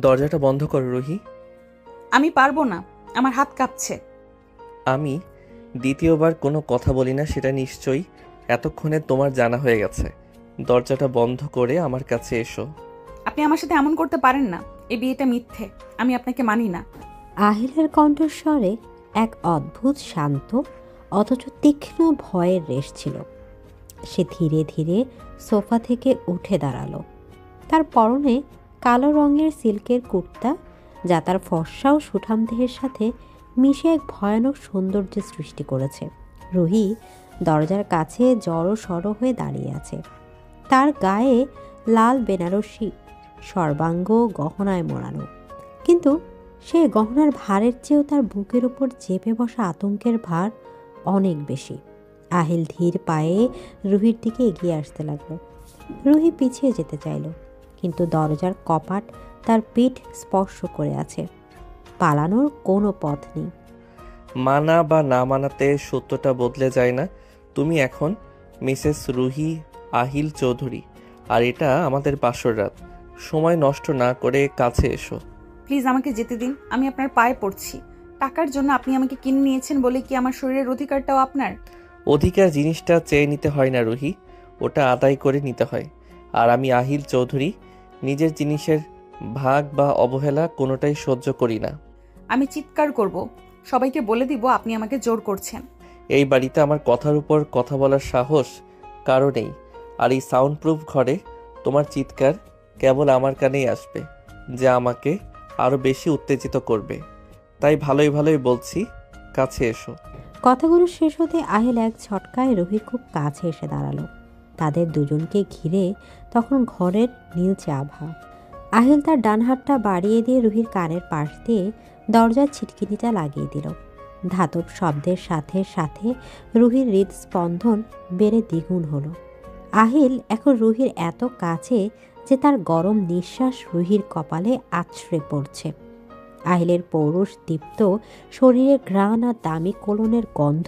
দরজাটা বন্ধ করো রুহি। আমি পারবো না, আমার হাত কাঁপছে। আমি দ্বিতীয়বার কোনো কথা বলি না, সেটা নিশ্চয়ই এতক্ষণে তোমার জানা হয়ে গেছে। দরজাটা বন্ধ করে আমার কাছে এসো। আপনি আমার সাথে এমন করতে পারেন না। এই বিয়েটা মিথ্যে, আমি আপনাকে মানি না। আহিলের কণ্ঠস্বরে এক অদ্ভুত শান্ত অথচ তীক্ষ্ণ ভয়ের রেশ ছিল। সে ধীরে ধীরে সোফা থেকে উঠে দাঁড়ালো। তার পরনে কালো রঙের সিল্কের কুর্তা, যা তার ফর্সা ও সুঠাম দেহের সাথে মিশে এক ভয়ানক সৌন্দর্যের সৃষ্টি করেছে। রুহি দরজার কাছে জড়ো সড়ো হয়ে দাঁড়িয়ে আছে। তার গায়ে লাল বেনারসি সর্বাঙ্গ গহনায় মোড়ানো, কিন্তু সে গহনার ভারের চেয়েও তার বুকের উপর চেপে বসা আতঙ্কের ভার অনেক বেশি। আহিল ধীর পায়ে রুহির দিকে এগিয়ে আসতে লাগলো। রুহি পিছিয়ে যেতে চাইল, কিন্তু দরজার কপাট তার পিঠ স্পর্শ করে আছে। পালানোর কোনো পথ নেই। মানা বা না মানাতে সত্যটা বদলে যায় না। তুমি এখন মিসেস রুহি আহিল চৌধুরী, আর এটা আমাদের বাসর রাত। সময় নষ্ট না করে কাছে এসো। প্লিজ আমাকে যেতে দিন, আমি আপনার পায়ে পড়ছি। টাকার জন্য আপনি আমাকে কিনে নিয়েছেন বলে কি আমার শরীরের অধিকারটাও আপনার? অধিকার জিনিসটা চেয়ে নিতে হয় না রুহি, ওটা আদায় করে নিতে হয়। আর আমি আহিল চৌধুরী নিজের জিনিসের ভাগ বা অবহেলা কোনোটাই সহ্য করি না। আমি চিৎকার করব, সবাইকে বলে দিব আপনি আমাকে জোর করছেন। এই বাড়িতে আমার কথার উপর কথা বলার সাহস কারো নেই। আর এই সাউন্ড প্রুফ ঘরে তোমার চিৎকার কেবল আমার কানেই আসবে, যা আমাকে আরো বেশি উত্তেজিত করবে। তাই ভালোই ভালোই বলছি, কাছে এসো। কথাগুলো শেষ হতে আহিল এক ঝটকায় রুহির খুব কাছে এসে দাঁড়ালো। তাদের দুজনকে ঘিরে তখন ঘরের নীলচে আভা। আহিল তার ডান হাতটা বাড়িয়ে দিয়ে রুহির কানের পাশ দিয়ে দরজার ছিটকিনিটা লাগিয়ে দিল। ধাতব শব্দের সাথে সাথে রুহির হৃদস্পন্দন বেড়ে দ্বিগুণ হলো। আহিল এখন রুহির এত কাছে যে তার গরম নিঃশ্বাস রুহির কপালে আছড়ে পড়ছে। আহিলের পৌরুষ দীপ্ত শরীরের ঘ্রাণ আর দামি কোলনের গন্ধ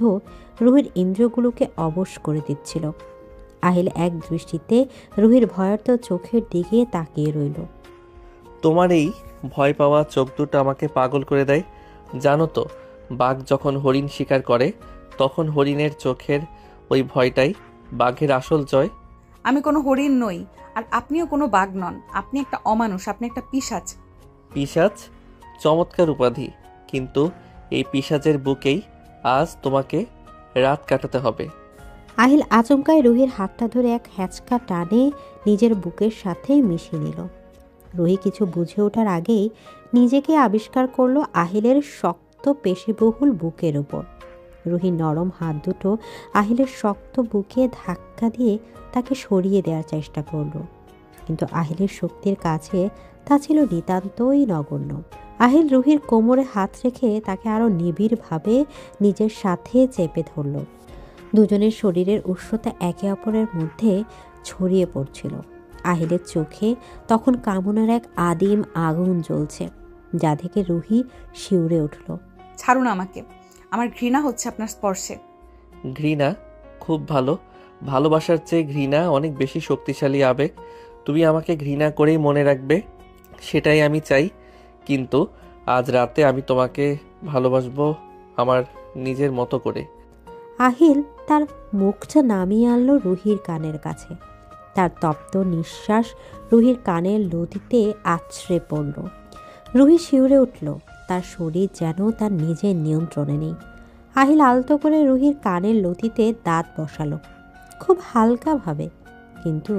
রুহির ইন্দ্রিয়গুলোকে অবশ করে দিচ্ছিল। আহিল এক দৃষ্টিতে রুহির ভয়ার্ত চোখের দিকে তাকিয়ে রইল। তোমার এই ভয় পাওয়া চোখ দুটো আমাকে পাগল করে দেয়। জানো তো, বাঘ যখন হরিণ শিকার করে তখন হরিণের চোখের ওই ভয়টাই বাঘের আসল জয়। আমি কোনো হরিণ নই, আর আপনিও কোনো বাঘ নন। আপনি একটা অমানুষ, আপনি একটা পিশাচ। পিশাচ? চমৎকার উপাধি, কিন্তু এই পিশাচের বুকেই আজ তোমাকে রাত কাটাতে হবে। আহিল আচমকায় রুহির হাতটা ধরে এক হ্যাঁচকা টানে নিজের বুকের সাথে মিশিয়ে নিল। রুহি কিছু বুঝে ওঠার আগেই নিজেকে আবিষ্কার করলো আহিলের শক্ত পেশিবহুল বুকের উপর। রুহি নরম হাত দুটো আহিলের শক্ত বুকে ধাক্কা দিয়ে তাকে সরিয়ে দেওয়ার চেষ্টা করলো, কিন্তু আহিলের শক্তির কাছে তা ছিল নিতান্তই নগণ্য। আহিল রুহির কোমরে হাত রেখে তাকে আরো নিবিড়ভাবে নিজের সাথে চেপে ধরল। দুজনের শরীরের উষ্ণতা একে অপরের মধ্যে ছড়িয়ে পড়ছিল। আহিলের চোখে তখন কামনার এক আদিম আগুন জ্বলছে, যা থেকে রুহি শিউরে উঠল। ছাড়ুন আমাকে, আমার ঘৃণা হচ্ছে আপনার স্পর্শে। ঘৃণা? খুব ভালো। ভালোবাসার চেয়ে ঘৃণা অনেক বেশি শক্তিশালী আবেগ। তুমি আমাকে ঘৃণা করেই মনে রাখবে, সেটাই আমি চাই। কিন্তু আজ রাতে আমি তোমাকে ভালোবাসবো আমার নিজের মতো করে। আহিল তার মুখটা নামিয়ে আনলো রুহির কানের কাছে। তার তপ্ত নিঃশ্বাস রুহির কানের লতিতে আছড়ে পড়ল। রুহি শিউরে উঠল, তার শরীর যেন তার নিজের নিয়ন্ত্রণে নেই। আহিল আলতো করে রুহির কানের লতিতে দাঁত বসালো, খুব হালকাভাবে, কিন্তু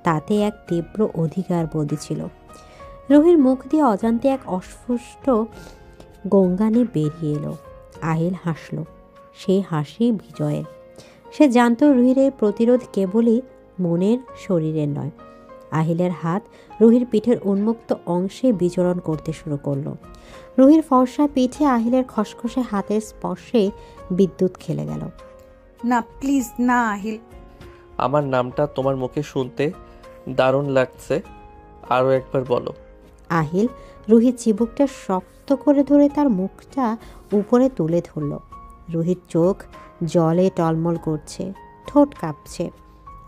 তাতে এক তীব্র অধিকার বোধ ছিল। রুহির মুখ দিয়ে অজান্তে এক অস্পষ্ট গঙ্গানি বেরিয়ে এলো। আহিল হাসল, সেই হাসি বিজয়ের। সে জানত রুহির এই প্রতিরোধ কেবলই মনের, শরীরের নয়। আহিলের হাত রুহির পিঠের উন্মুক্ত অংশে বিচরণ করতে শুরু করলো। রুহির ফর্সা পিঠে আহিলের খসখসে হাতের স্পর্শে বিদ্যুৎ খেলে গেল। না প্লিজ না আহিল। আমার নামটা তোমার মুখে শুনতে দারুণ লাগছে, আরও একবার বলো। আহিল রুহির চিবুকটা শক্ত করে ধরে তার মুখটা উপরে তুলে ধরল। রুহির চোখ জলে টলমল করছে, ঠোঁট কাঁপছে।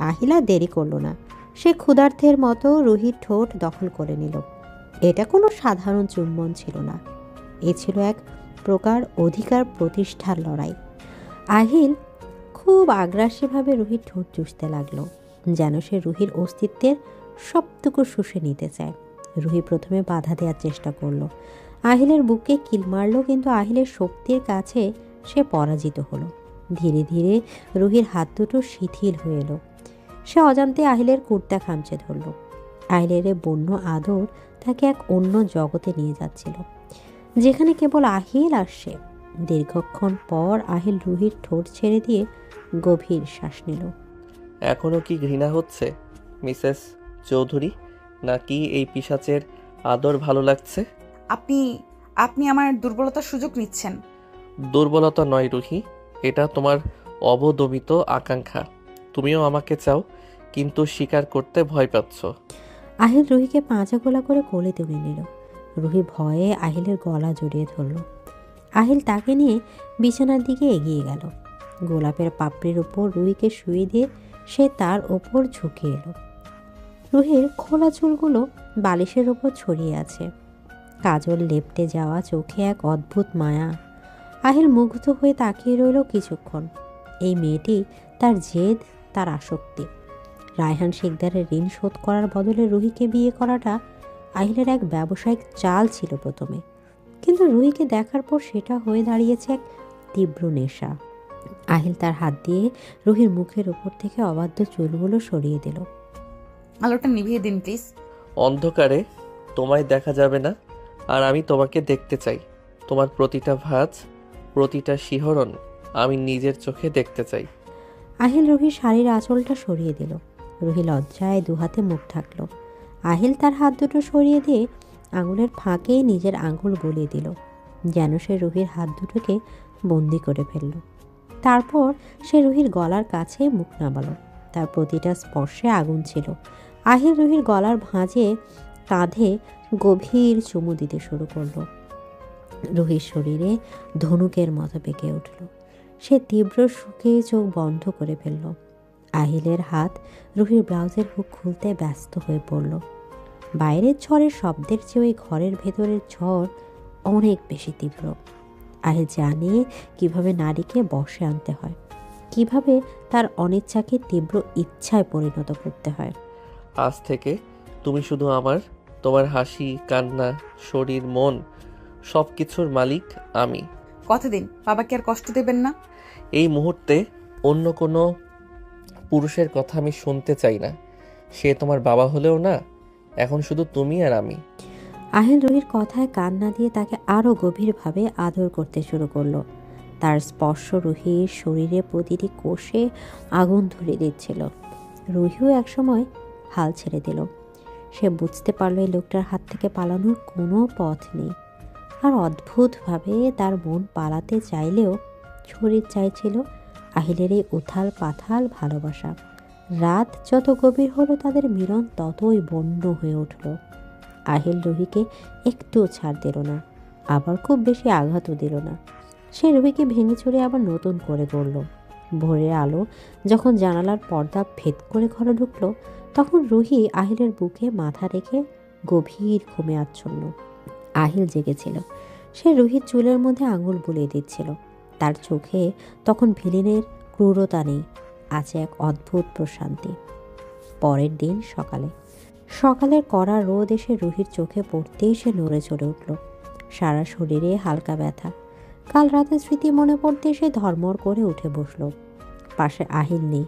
আহিল আর দেরি করল না, সে ক্ষুধার্থের মতো রুহির ঠোঁট দখল করে নিল। এটা কোনো সাধারণ চুম্বন ছিল না, এ ছিল এক প্রকার অধিকার প্রতিষ্ঠার লড়াই। আহিল খুব আগ্রাসীভাবে রুহির ঠোঁট চুষতে লাগলো, যেন সে রুহির অস্তিত্বের সবটুকু শুষে নিতে চায়। রুহি প্রথমে বাধা দেওয়ার চেষ্টা করলো, আহিলের বুকে কিল মারল, কিন্তু আহিলের শক্তির কাছে সে পরাজিত হলো। ধীরে ধীরে রুহির হাত দুটো শিথিল হয়ে এলো। সে অজান্তে আহিলের কুর্তা খামচে ধরল। আহিলের এ বন্য আদর তাকে এক অন্য জগতে নিয়ে যাচ্ছিল, যেখানে কেবল আহিল আর সে। দীর্ঘক্ষণ পর আহিল রুহির ঠোঁট ছেড়ে দিয়ে গভীর শ্বাস নিল। এখনও কি ঘৃণা হচ্ছে মিসেস চৌধুরী, নাকি এই পিশাচের আদর ভালো লাগছে? আপনি আপনি আমার দুর্বলতার সুযোগ নিচ্ছেন। দুর্বলতা নয় রুহি, এটা তোমার অবদমিত আকাঙ্ক্ষা। তুমিও আমাকে চাও, কিন্তু স্বীকার করতে ভয় পাচ্ছ। আহিল রুহিকে পাঁজা গোলা করে কোলে তুলে নিল। রুহি ভয়ে আহিলের গলা জড়িয়ে ধরল। আহিল তাকে নিয়ে বিছানার দিকে এগিয়ে গেল। গোলাপের পাপড়ির উপর রুহিকে শুয়ে দিয়ে সে তার ওপর ঝুঁকে এলো। রুহির খোলা চুলগুলো বালিশের ওপর ছড়িয়ে আছে, কাজল লেপটে যাওয়া চোখে এক অদ্ভুত মায়া। আহিল মুগ্ধ হয়ে তাকিয়ে রইল কিছুক্ষণ। এই মেয়েটি, তার জেদ, তার আসক্তি। রায়হান শিকদারের ঋণ শোধ করার বদলে রুহিকে বিয়ে করাটা আহিলের এক ব্যবসায়িক চাল ছিল প্রথমে, কিন্তু রুহিকে দেখার পর সেটা হয়ে দাঁড়িয়েছে এক তীব্র নেশা। আহিল তার হাত দিয়ে রুহির মুখের উপর থেকে অবাধ্য চুলগুলো সরিয়ে দিল। আলোটা নিভিয়ে দিন প্লিজ। অন্ধকারে তোমায় দেখা যাবে না, আর আমি তোমাকে দেখতে চাই। তোমার প্রতিটা ভাঁজ, প্রতিটা শিহরণ আমি নিজের চোখে দেখতে চাই। আহিল রুহির শাড়ির আঁচলটা সরিয়ে দিল। রুহি লজ্জায় দুহাতে মুখ ঢাকল। আহিল তার হাত দুটো সরিয়ে দিয়ে আঙুলের ফাঁকে নিজের আঙুল গলিয়ে দিল, যেন সে রুহির হাত দুটোকে বন্দি করে ফেলল। তারপর সে রুহির গলার কাছে মুখ নামালো। তার প্রতিটা স্পর্শে আগুন ছিল। আহিল রুহির গলার ভাঁজে, কাঁধে গভীর চুমু দিতে শুরু করলো। রুহির শরীরে ধনুকের মতো পেকে উঠল। সে তীব্র সুখে চোখ বন্ধ করে ফেলল। আহিলের হাত রুহির ব্লাউজের হুক খুলতে ব্যস্ত হয়ে পড়ল। বাইরের ঝড়ের শব্দের চেয়ে ওই ঘরের ভেতরের ঝড় অনেক বেশি তীব্র। আহিল জানে কিভাবে নারীকে বশে আনতে হয়, কিভাবে তার অনিচ্ছাকে তীব্র ইচ্ছায় পরিণত করতে হয়। আজ থেকে তুমি শুধু আমার। তোমার হাসি, কান্না, শরীর, মন, সব কিছুর মালিক আমি। কথা দিন বাবাকে আর কষ্ট দেবেন না। এই মুহূর্তে অন্য কোনো পুরুষের কথা আমি শুনতে চাই না। সে তোমার বাবা হলেও না, এখন শুধু তুমি আর আমি। আহিল রুহির কথায় কান না দিয়ে তাকে আরও গভীরভাবে আদর করতে শুরু করলো। তার স্পর্শ রুহির শরীরে প্রতিটি কোষে আগুন ধরিয়ে দিচ্ছিল। রুহিও একসময় হাল ছেড়ে দিল। সে বুঝতে পারল এই লোকটার হাত থেকে পালানোর কোনো পথ নেই। আর অদ্ভুতভাবে তার মন পালাতে চাইলেও শরীর চাইছিল আহিলের এই উথাল পাথাল ভালোবাসা। রাত যত গভীর হলো তাদের মিলন ততই বন্য হয়ে উঠল। আহিল রুহিকে একটুও ছাড় দিল না, আবার খুব বেশি আঘাতও দিল না। সে রুহিকে ভেঙে চুরে আবার নতুন করে গড়ল। ভোরের আলো যখন জানালার পর্দা ভেদ করে ঘরে ঢুকলো, তখন রুহি আহিলের বুকে মাথা রেখে গভীর ঘুমে আচ্ছন্ন। আহিল জেগেছিল। সে রুহির চুলের মধ্যে আঙুল বুলিয়ে দিচ্ছিল। তার চোখে তখন ভিলেনের ক্রূরতা নেই, আছে এক অদ্ভুত প্রশান্তি। পরের দিন সকালের কড়া রোদ এসে রুহির চোখে পড়তেই সে নড়ে চড়ে উঠল। সারা শরীরে হালকা ব্যথা। কাল রাতের স্মৃতি মনে পড়তে সে ধর্মর করে উঠে বসল। পাশে আহিল নেই।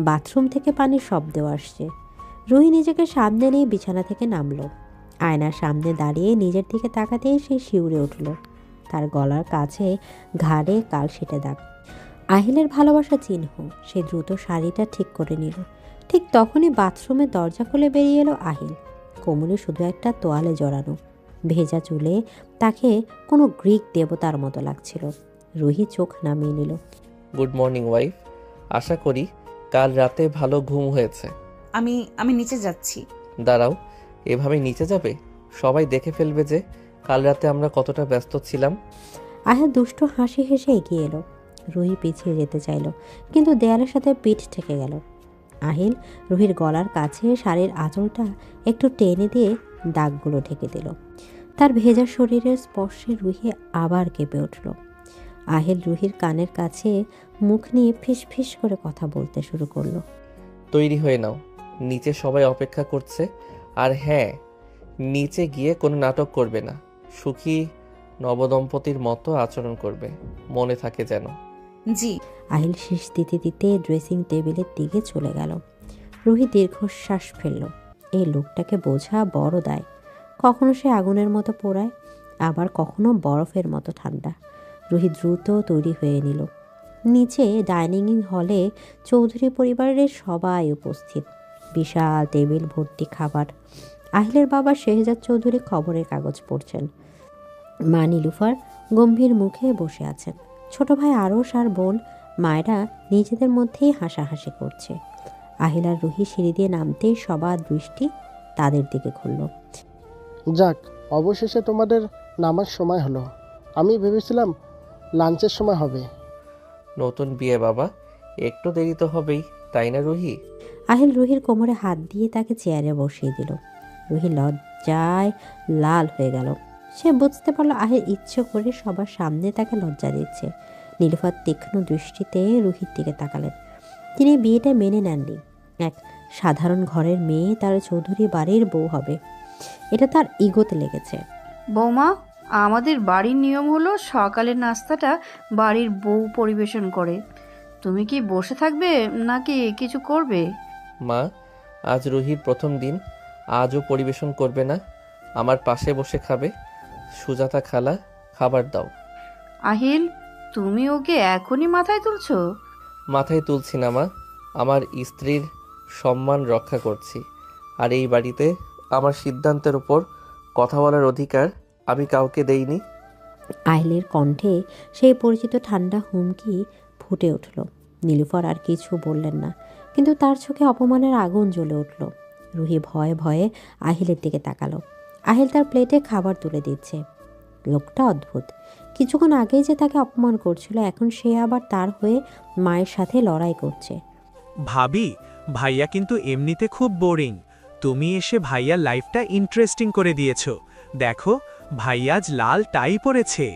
বাথরুম থেকে পানির শব্দও আসছে। রুহি নিজেকে সামনে নিয়ে বিছানা থেকে নামলো। আয়নার সামনে দাঁড়িয়ে নিজের দিকে তাকাতেই সে শিউরে উঠল। তার গলার কাছে ঘাড়ে কালশিটে দাগ, আহিলের ভালোবাসা চিহ্ন। সে দ্রুত শাড়িটা ঠিক করে নিল। ঠিক তখনই বাথরুমের দরজা খুলে বেরিয়ে এলো আহিল। কোমরে শুধু একটা তোয়ালে জড়ানো, ভেজা চুলে তাকে কোনো গ্রিক দেবতার মতো লাগছিল। রুহি চোখ নামিয়ে নিল। গুড মর্নিং ওয়াইফ, আশা করি কাল রাতে ভালো ঘুম হয়েছে। আমি নিচে যাচ্ছি। দাঁড়াও, এভাবে নিচে যাবে? সবাই দেখে ফেলবে যে কাল রাতে আমরা কতটা ব্যস্ত ছিলাম। আহিল দুষ্ট হাসি হেসে এগিয়ে এলো। রুহি পিছিয়ে যেতে চাইল, কিন্তু দেয়ালের সাথে পিঠ ঠেকে গেল। আহিল রুহির গলার কাছে শাড়ির আঁচলটা একটু টেনে দিয়ে দাগগুলো ঢেকে দিল। তার ভেজা শরীরের স্পর্শে রুহি আবার কেঁপে উঠল। আহিল রুহির কানের কাছে মুখ নিয়ে ফিস ফিস করে কথা বলতে শুরু করলো। তৈরি হয়ে নাও, নিচে সবাই অপেক্ষা করছে। আর হ্যাঁ, নিচে গিয়ে কোনো নাটক করবে না, সুখী নবদম্পতির মতো আচরণ করবে, মনে থাকে যেন। জি। আহিল শীষ দিতে দিতে ড্রেসিং টেবিলের দিকে চলে গেল। রুহি দীর্ঘশ্বাস ফেলল। এই লোকটাকে বোঝা বড় দায়। কখনো সে আগুনের মতো পোড়ায়, আবার কখনো বরফের মতো ঠান্ডা। রুহি দ্রুত তৈরি হয়ে নিল। নিচে ডাইনিং হলে চৌধুরী পরিবারের সবাই উপস্থিত। বিশাল টেবিল ভর্তি খাবার। আহিলের বাবা শেহজাদ চৌধুরী খবরের কাগজ পড়ছেন। মা নীলুফার গম্ভীর মুখে বসে আছেন। ছোট ভাই আরশ আর বোন মায়েরা নিজেদের মধ্যেই হাসাহাসি করছে। আহিল আর রুহি সিঁড়ি দিয়ে নামতেই সবার দৃষ্টি তাদের দিকে ঘুরল। যাক, অবশেষে তোমাদের নামার সময় হলো। আমি ভেবেছিলাম লাঞ্চের সময় হবে। নতুন বিয়ে বাবা, একটু দেরি তো হবেই, তাই না রুহি? আহিল রুহির কোমরে হাত দিয়ে তাকে চেয়ারে বসিয়ে দিল। রুহি লজ্জায় লাল হয়ে গেল। সে বুঝতে পারল আহিল ইচ্ছে করে সবার সামনে তাকে লজ্জা দিচ্ছে। নীলুফার তীক্ষ্ণ দৃষ্টিতে রুহির দিকে তাকালেন। তিনি বিয়েটা মেনে নেননি। এক সাধারণ ঘরের মেয়ে তার চৌধুরী বাড়ির বউ হবে, এটা তার ইগোতে লেগেছে। বৌমা, আমাদের বাড়ির নিয়ম হলো সকালের নাস্তাটা বাড়ির বউ পরিবেশন করে। তুমি কি বসে থাকবে নাকি কিছু করবে? মা, আজ রুহির প্রথম দিন, আজও পরিবেশন করবে না, আমার পাশে বসে খাবে। সুজাতা খালা, খাবার দাও। আহিল, তুমি ওকে এখনই মাথায় তুলছো? মাথায় তুলছি না মা, আমার স্ত্রীর সম্মান রক্ষা করছি। আর এই বাড়িতে আমার সিদ্ধান্তের উপর কথা বলার অধিকার আমি কাউকে দেইনি। আহিলের কণ্ঠে সেই পরিচিত ঠান্ডা হুমকি ফুটে উঠল। নীলুফার আর কিছু বললেন না, কিন্তু তার চোখে অপমানের আগুন জ্বলে উঠল। রুহি ভয়ে ভয়ে আহিলের দিকে তাকালো। আহিল তার প্লেটে খাবার তুলে দিচ্ছে। লোকটা অদ্ভুত। কিছুক্ষণ আগেই যে তাকে অপমান করছিল, এখন সে আবার তার হয়ে মায়ের সাথে লড়াই করছে। ভাবি, ভাইয়া কিন্তু এমনিতে খুব বোরিং। তুমি এসে ভাইয়ার লাইফটা ইন্টারেস্টিং করে দিয়েছো। দেখো, ভাইয়া আজ লাল টাই পরেছে।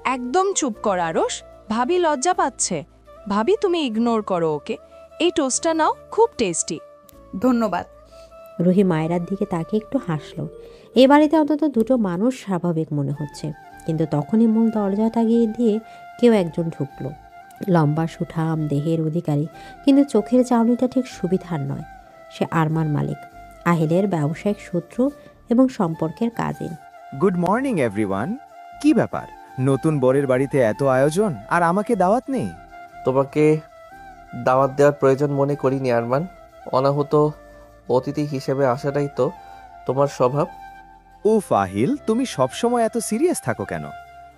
একদম চুপ কর আরশ, ভাবি লজ্জা পাচ্ছে। ভাবি, তুমি ইগনোর করো ওকে। এই টোস্টটা নাও, খুব টেস্টি। ধন্যবাদ। রুহি মায়েরার দিকে তাকে একটু হাসলো। এ বাড়িতে অন্তত দুটো মানুষ স্বাভাবিক মনে হচ্ছে। কিন্তু তখনই মূল দরজাটা গিয়ে দিয়ে কেউ একজন ঢুকলো। লম্বা সুঠাম দেহের অধিকারী, কিন্তু চোখের চাউনিটা ঠিক সুবিধার নয়। সে আরমান মালিক, আহিলের ব্যবসায়িক শত্রু এবং সম্পর্কের কাজিন। Good morning everyone. কি ব্যাপার, নতুন বরের বাড়িতে এত আয়োজন আর আমাকে দাওয়াত নেই? তোমাকে দাওয়াত দেওয়ার প্রয়োজন মনে করিনি আরমান। অনাহূত অতিথি হিসেবে আসাটাই তো তোমার স্বভাব। উফ আহিল, তুমি সবসময় এত সিরিয়াস থাকো কেন?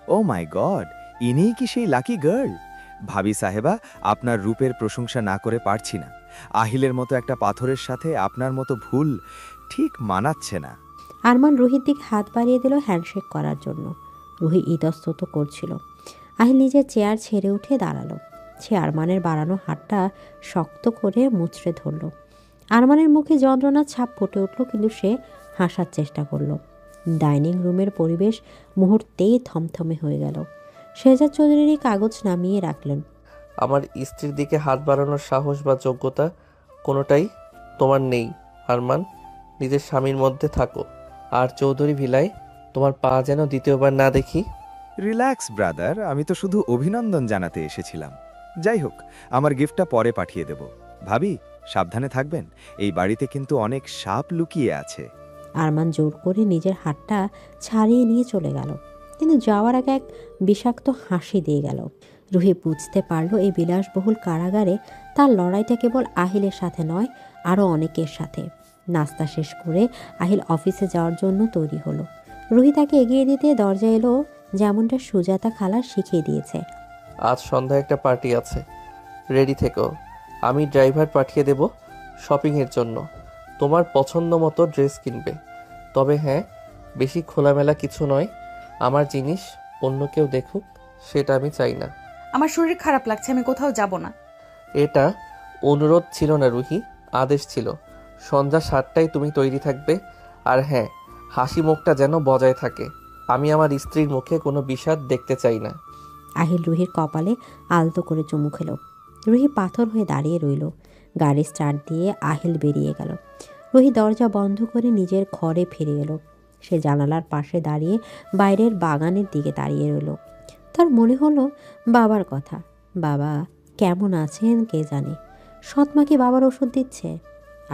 ও মাই গড, ইনিই কি সেই লাকি গার্ল? ভাবি সাহেবা, আপনার রূপের প্রশংসা না করে পারছি না। আহিলের মতো একটা পাথরের সাথে আপনার মতো ভুল ঠিক মানাচ্ছে না। আরমান রুহির দিকে হাত বাড়িয়ে দিল হ্যান্ডশেক করার জন্য। রুহি ইতস্তত করছিল। আহিল নিজের চেয়ার ছেড়ে উঠে দাঁড়ালো। সে আরমানের বাড়ানো হাতটা শক্ত করে মুচড়ে ধরল। আরমানের মুখে যন্ত্রণার ছাপ ফুটে উঠল, কিন্তু সে হাসার চেষ্টা করলো। ডাইনিং রুমের পরিবেশ মুহূর্তেই থমথমে হয়ে গেল। শেহজাদ চৌধুরী কাগজ নামিয়ে রাখলেন। আমার স্ত্রীর দিকে হাত বাড়ানোর সাহস বা যোগ্যতা কোনোটাই তোমার নেই আরমান। নিজের স্বামীর মধ্যে থাকো। আর চৌধুরী ভিলায় তোমার পা যেন দ্বিতীয়বার না দেখি। রিল্যাক্স ব্রাদার, আমি তো শুধু অভিনন্দন জানাতে এসেছিলাম। যাই হোক, আমার গিফটটা পরে পাঠিয়ে দেব। ভাবি, সাবধানে থাকবেন, এই বাড়িতে কিন্তু অনেক সাপ লুকিয়ে আছে। আরমান জোর করে নিজের হাতটা ছাড়িয়ে নিয়ে চলে গেল, কিন্তু যাওয়ার আগে এক বিষাক্ত হাসি দিয়ে গেল। রুহি বুঝতে পারল এই বিলাসবহুল কারাগারে তার লড়াইটা কেবল আহিলের সাথে নয়, আরও অনেকের সাথে। নাস্তা শেষ করে আহিল অফিসে যাওয়ার জন্য তৈরি হলো। রুহি তাকে এগিয়ে দিতে দরজা এলো, যেমনটা সুজাতা খালা শিখিয়ে দিয়েছে। আজ সন্ধ্যায় একটা পার্টি আছে, রেডি থেকো। আমি ড্রাইভার পাঠিয়ে দেব শপিংয়ের জন্য। তোমার পছন্দ মতো ড্রেস কিনবে। তবে হ্যাঁ, বেশি খোলামেলা কিছু নয়। আমার জিনিস অন্য কেউ দেখুক, সেটা আমি চাই না। আমার শরীর খারাপ লাগছে, আমি কোথাও যাব না। এটা অনুরোধ ছিল না রুহি, আদেশ ছিল। সন্ধ্যা 7টায় তুমি তৈরি থাকবে। আর হ্যাঁ, হাসি মুখটা যেন বজায় থাকে। আমি আমার স্ত্রীর মুখে কোনো বিষাদ দেখতে চাই না। আহিল রুহির কপালে আলতো করে চুমু খেলো। রুহি পাথর হয়ে দাঁড়িয়ে রইল। গাড়ি স্টার্ট দিয়ে আহিল বেরিয়ে গেল। রুহি দরজা বন্ধ করে নিজের ঘরে ফিরে এলো। সে জানালার পাশে দাঁড়িয়ে বাইরের বাগানের দিকে দাঁড়িয়ে রইল। তার মনে হলো বাবার কথা। বাবা কেমন আছেন কে জানে। সৎমা কি বাবার ওষুধ দিচ্ছে?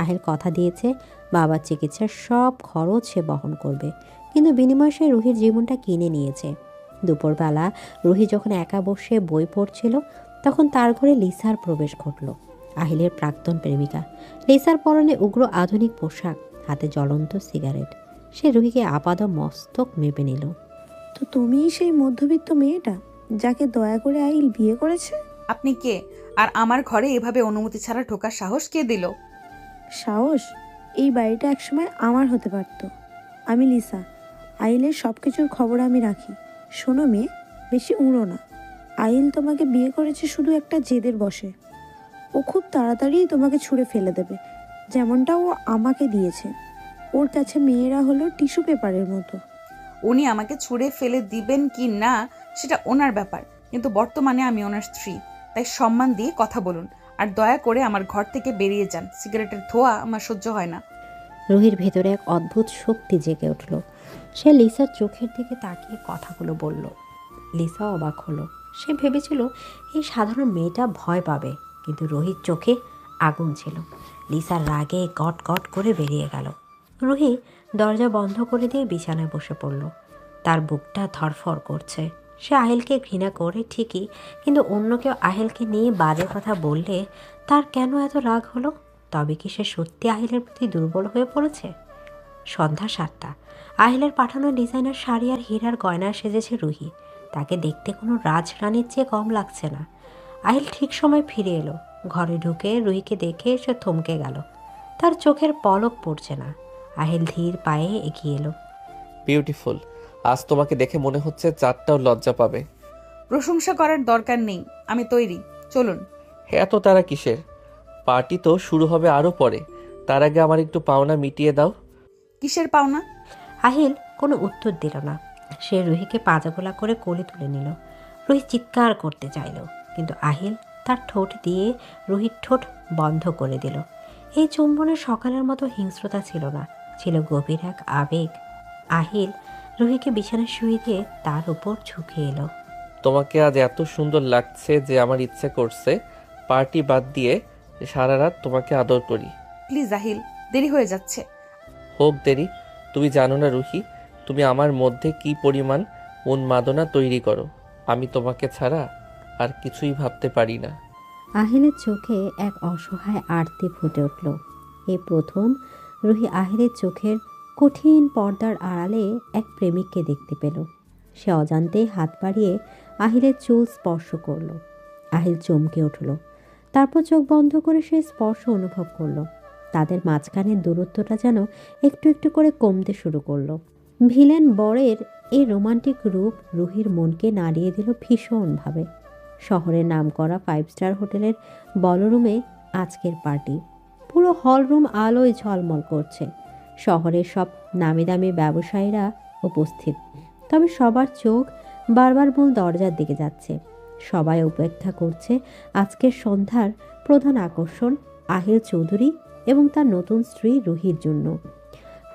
আহিল কথা দিয়েছে বাবার চিকিৎসার সব খরচ সে বহন করবে, কিন্তু বিনিময়ে সে রুহির জীবনটা কিনে নিয়েছে। দুপুরবেলা রুহি যখন একা বসে বই পড়ছিল, তখন তার ঘরে লিসার প্রবেশ ঘটল। আহিলের প্রাক্তন প্রেমিকা। লিসার পরনে উগ্র আধুনিক পোশাক, হাতে জ্বলন্ত সিগারেট। সে রুহিকে আপাদ মস্তক মেপে নিল। তো তুমিই সেই মধ্যবিত্ত মেয়েটা যাকে দয়া করে আহিল বিয়ে করেছে? আপনি কে? আর আমার ঘরে এভাবে অনুমতি ছাড়া ঢোকার সাহস কে দিল? সাহস? এই বাড়িটা একসময় আমার হতে পারত। আমি লিসা, আহিলের সব কিছুর খবর আমি রাখি। শোনো মেয়ে, বেশি উড়ো না। আহিল তোমাকে বিয়ে করেছে শুধু একটা জেদের বশে। ও খুব তাড়াতাড়ি তোমাকে ছুঁড়ে ফেলে দেবে, যেমনটা ও আমাকে দিয়েছে। ওর কাছে মেয়েরা হলো টিস্যু পেপারের মতো। উনি আমাকে ছুঁড়ে ফেলে দিবেন কি না সেটা ওনার ব্যাপার, কিন্তু বর্তমানে আমি ওনার স্ত্রী, তাই সম্মান দিয়ে কথা বলুন। আর দয়া করে আমার ঘর থেকে বেরিয়ে যান। সিগারেটের ধোঁয়া আমার সহ্য হয় না। রুহির ভেতরে এক অদ্ভুত শক্তি জেগে উঠল। সে লিসার চোখের দিকে তাকিয়ে কথাগুলো বলল। লিসা অবাক হলো। সে ভেবেছিল এই সাধারণ মেয়েটা ভয় পাবে, কিন্তু রুহির চোখে আগুন ছিল। লিসার রাগে গট গট করে বেরিয়ে গেল। রুহি দরজা বন্ধ করে দিয়ে বিছানায় বসে পড়ল। তার বুকটা ধড়ফড় করছে। সে আহিলকে ঘৃণা করে ঠিকই, কিন্তু অন্য কেউ আহিলকে নিয়ে বাজে কথা বললে তার কেন এত রাগ হলো? তবে কি সে সত্যি আহিলের প্রতি দুর্বল হয়ে পড়েছে? সন্ধ্যা 7টা। আহিলের পাঠানো ডিজাইনার শাড়ি আর হীরার গয়না সেজেছে রুহি। তাকে দেখতে কোনো রাজরানীর চেয়ে কম লাগছে না। আহিল ঠিক সময় ফিরে এলো। ঘরে ঢুকে রুহিকে দেখে সে থমকে গেল। তার চোখের পলক পড়ছে না। আহিল ধীর পায়ে এগিয়ে এলো। বিউটিফুল। আজ তোমাকে দেখে মনে হচ্ছে চাঁদটাও লজ্জা পাবে। প্রশংসা করার দরকার নেই, আমি তৈরি, চলুন। এত তারা কিসের? পার্টি তো শুরু হবে আরও পরে। তার আগে আমার একটু পাওনা মিটিয়ে দাও। কিসের পাওনা? আহিল কোনো উত্তর দিল না। সে রুহিকে পাজাগোলা করে কোলে তুলে নিল। রুহি চিৎকার করতে চাইল, কিন্তু আহিল তার ঠোঁট দিয়ে রুহির ঠোঁট বন্ধ করে দিল। এই চুম্বনের সকালের মতো হিংস্রতা ছিল না, ছিল গভীর এক আবেগ। আহিল রুহিকে বিছানায় শুয়ে দিয়ে তার উপর ঝুঁকে এলো। তোমাকে আজ এত সুন্দর লাগছে যে আমার ইচ্ছে করছে পার্টি বাদ দিয়ে সারা রাত তোমাকে আদর করি। প্লিজ আহিল, দেরি হয়ে যাচ্ছে। হোক দেরি। তুমি জানো না রুহি, তুমি আমার মধ্যে কি পরিমাণ উন্মাদনা তৈরি করো। আমি তোমাকে ছাড়া আর কিছুই ভাবতে পারি না। আহিলের চোখে এক অসহায় আরতি ফুটে উঠল। এই প্রথম রুহি আহিলের চোখের কঠিন পর্দার আড়ালে এক প্রেমিককে দেখতে পেল। সে অজান্তেই হাত বাড়িয়ে আহিলের চুল স্পর্শ করল। আহিল চমকে উঠল। তারপর চোখ বন্ধ করে সে স্পর্শ অনুভব করলো। তাদের মাঝখানের দূরত্বটা যেন একটু একটু করে কমতে শুরু করলো। ভিলেন বরের এই রোমান্টিক রূপ রুহির মনকে নাড়িয়ে দিল ভীষণভাবে। শহরের নামকরা 5 স্টার হোটেলের বলরুমে আজকের পার্টি। পুরো হলরুম আলোয় ঝলমল করছে। শহরের সব নামি দামি ব্যবসায়ীরা উপস্থিত, তবে সবার চোখ বারবার মূল দরজার দিকে যাচ্ছে। সবাই অপেক্ষা করছে আজকের সন্ধ্যার প্রধান আকর্ষণ আহিল চৌধুরী এবং তার নতুন স্ত্রী রুহির জন্য।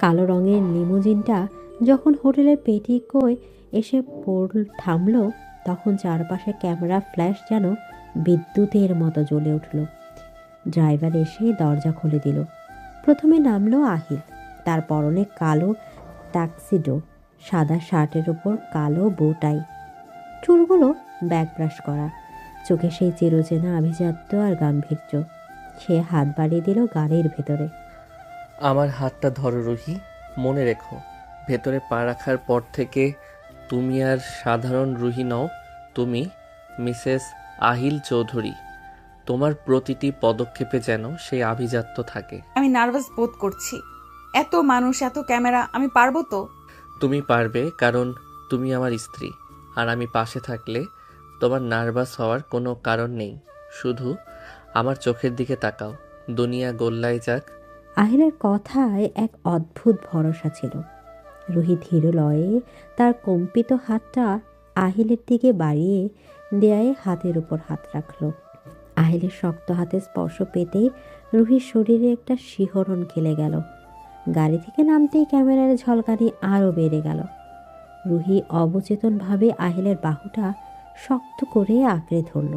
কালো রঙের লিমুজিনটা যখন হোটেলের পেটিকোয় এসে থামল, তখন চারপাশে ক্যামেরা ফ্ল্যাশ যেন বিদ্যুতের মতো জ্বলে উঠল। ড্রাইভার এসে দরজা খুলে দিল। প্রথমে নামলো আহিল। তার পরনে কালো ট্যাক্সিডো, সাদা শার্টের উপর কালো বোটাই, চুলগুলো ব্যাক ব্রাশ করা, চোখে সেই চিরচেনা আভিজাত্য আর গাম্ভীর্য। সে হাত বাড়িয়ে দিল গাড়ির ভেতরে। আমার হাতটা ধরো রুহি। মনে রেখো, ভেতরে পা রাখার পর থেকে তুমি আর সাধারণ রুহি নও, তুমি মিসেস আহিল চৌধুরী। তোমার প্রতিটি পদক্ষেপে যেন সেই আভিজাত্য থাকে। আমি নার্ভাস বোধ করছি। এত মানুষ, এত ক্যামেরা, আমি পারবো তো? তুমি পারবে, কারণ তুমি আমার স্ত্রী। আর আমি পাশে থাকলে তোমার নার্ভাস হওয়ার কোনো কারণ নেই। শুধু আমার চোখের দিকে তাকাও, দুনিয়া গোল্লায় যাক। আহিলের কথায় এক অদ্ভুত ভরসা ছিল। রুহি ধীর লয়ে তার কম্পিত হাতটা আহিলের দিকে বাড়িয়ে দেয়ায় হাতের উপর হাত রাখল। আহিলের শক্ত হাতে স্পর্শ পেতেই রুহির শরীরে একটা শিহরণ খেলে গেল। গাড়ি থেকে নামতেই ক্যামেরার ঝলকানি আরও বেড়ে গেল। রুহি অবচেতনভাবে আহিলের বাহুটা শক্ত করে আঁকড়ে ধরল।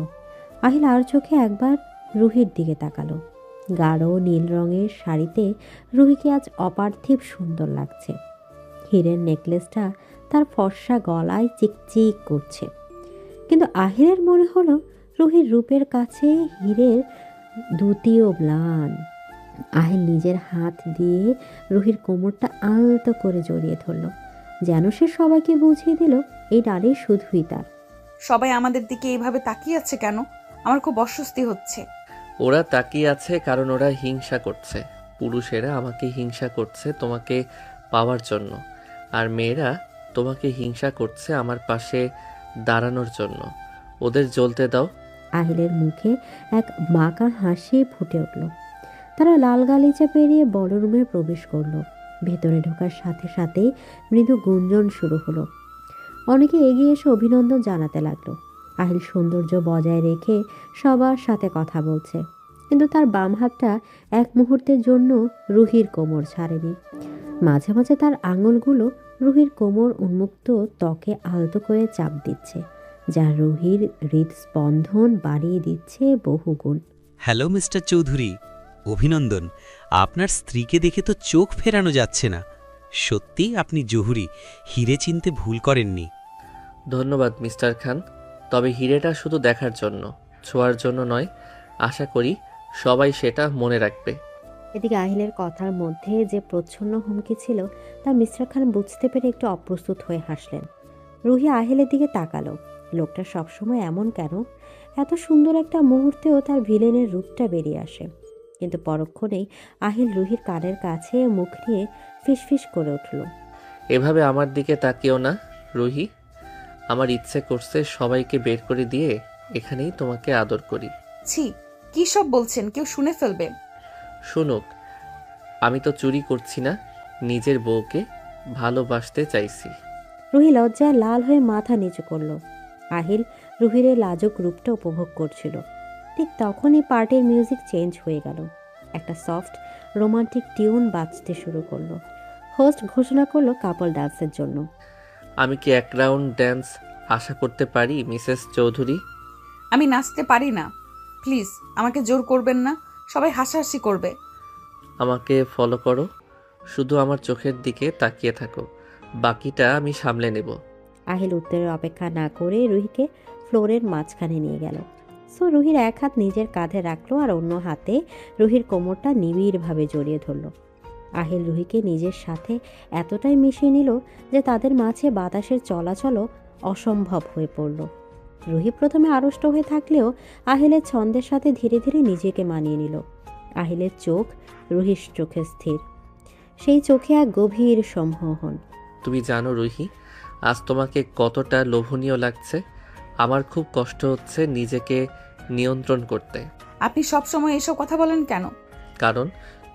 আহিল আর চোখে একবার রুহির দিকে তাকালো। গাঢ় নীল রঙের শাড়িতে রুহিকে আজ অপার্থিব সুন্দর লাগছে। হীরের নেকলেসটা তার ফর্সা গলায় চিকচিক করছে। কিন্তু আহিলের মনে হলো রুহির রূপের কাছে হীরের দ্বিতীয় ম্লান। আহিল নিজের হাত দিয়ে রুহির কোমরটা আলতো করে জড়িয়ে ধরল, যেন সে সবাইকে বুঝিয়ে দিল এই নারী শুধুই তার। সবাই আমাদের দিকে এইভাবে তাকিয়ে আছে কেন? আমার খুব অস্বস্তি হচ্ছে। ওরা তাকিয়ে আছে কারণ ওরা হিংসা করছে। পুরুষেরা আমাকে হিংসা করছে তোমাকে পাওয়ার জন্য, আর মেয়েরা তোমাকে হিংসা করছে আমার পাশে দাঁড়ানোর জন্য। ওদের জ্বলতে দাও। আহিলের মুখে এক বাঁকা হাসি ফুটে উঠল। তারা লাল গালিচা পেরিয়ে বড় রুমে প্রবেশ করলো। ভেতরে ঢোকার সাথে সাথেই মৃদু গুঞ্জন শুরু হলো। অনেকে এগিয়ে এসে অভিনন্দন জানাতে লাগলো। আহিল সৌন্দর্য বজায় রেখে সবার সাথে কথা বলছে, কিন্তু তার বাম হাতটা এক মুহূর্তের জন্য রুহির কোমর ছাড়েনি। মাঝে মাঝে তার আঙুলগুলো রুহির কোমর উন্মুক্ত ত্বকে আলতো করে চাপ দিচ্ছে, যা রুহির হৃদস্পন্দন বাড়িয়ে দিচ্ছে বহুগুণ। হ্যালো মিস্টার চৌধুরী, অভিনন্দন। আপনার স্ত্রীকে দেখে তো চোখ ফেরানো যাচ্ছে না। সত্যি আপনি জহুরি, হিরে চিনতে ভুল করেননি। ধন্যবাদ মিস্টার খান, তবে হিরেটা শুধু দেখার জন্য, ছোঁয়ার জন্য নয়। আশা করি সবাই সেটা মনে রাখবে। এদিকে আহিলের কথার মধ্যে যে প্রচ্ছন্ন হুমকি ছিল তা মিস্টার খান বুঝতে পেরে একটু অপ্রস্তুত হয়ে হাসলেন। রুহি আহিলের দিকে তাকালো। লোকটা সবসময় এমন কেন? এত সুন্দর একটা মুহূর্তেও তার ভিলেনের রূপটা বেরিয়ে আসে। কিন্তু পরক্ষণেই আহিল রুহির কানের কাছে মুখ নিয়ে ফিসফিস করে উঠল। এভাবে আমার দিকে তাকিও না রুহি। আমার ইচ্ছে করছে সবাইকে বের করে দিয়ে এখানেই তোমাকে আদর করি। ছি, কি সব বলছেন? কেউ শুনে ফেলবে। শুনুক, আমি তো চুরি করছি না, নিজের বউকে ভালোবাসতে চাইছি। রুহি লজ্জায় লাল হয়ে মাথা নিচু করল। আহিল রুহির এই লাজুক রূপটা উপভোগ করছিল। ঠিক তখনই পার্টির মিউজিক চেঞ্জ হয়ে গেল। একটা সফট রোমান্টিক টিউন বাজতে শুরু করলো। হোস্ট ঘোষণা করলো কাপল ডান্সের জন্য। আমি কি এক রাউন্ড ড্যান্স আশা করতে পারি মিসেস চৌধুরী? আমি নাচতে পারি না, প্লিজ আমাকে জোর করবেন না। সবাই হাসাহাসি করবে। আমাকে ফলো করো, শুধু আমার চোখের দিকে তাকিয়ে থাকো, বাকিটা আমি সামলে নেব। আহিল উত্তরের অপেক্ষা না করে রুহিকে ফ্লোরের মাঝখানে নিয়ে গেল। সো রুহির এক হাত নিজের কাঁধে রাখলো আর অন্য হাতে রুহির কোমরটা নিবিড়ভাবে জড়িয়ে ধরল। আহিল রুহিকে নিজের সাথে এতটাই মিশিয়ে নিল যে তাদের মাঝে বাতাসের চলাচলও অসম্ভব হয়ে পড়ল। রুহি প্রথমে আড়ষ্ট হয়ে থাকলেও আহিলের ছন্দের সাথে ধীরে ধীরে নিজেকে মানিয়ে নিল। আহিলের চোখ রুহির চোখে স্থির, সেই চোখে এক গভীর সম্মোহন। তুমি জানো রুহি, আজ তোমাকে কতটা লোভনীয় লাগছে। আমার খুব কষ্ট হচ্ছে নিজেকে নিয়ন্ত্রণ করতে। আপনি সব সময় এসব কথা বলেন কেন? কারণ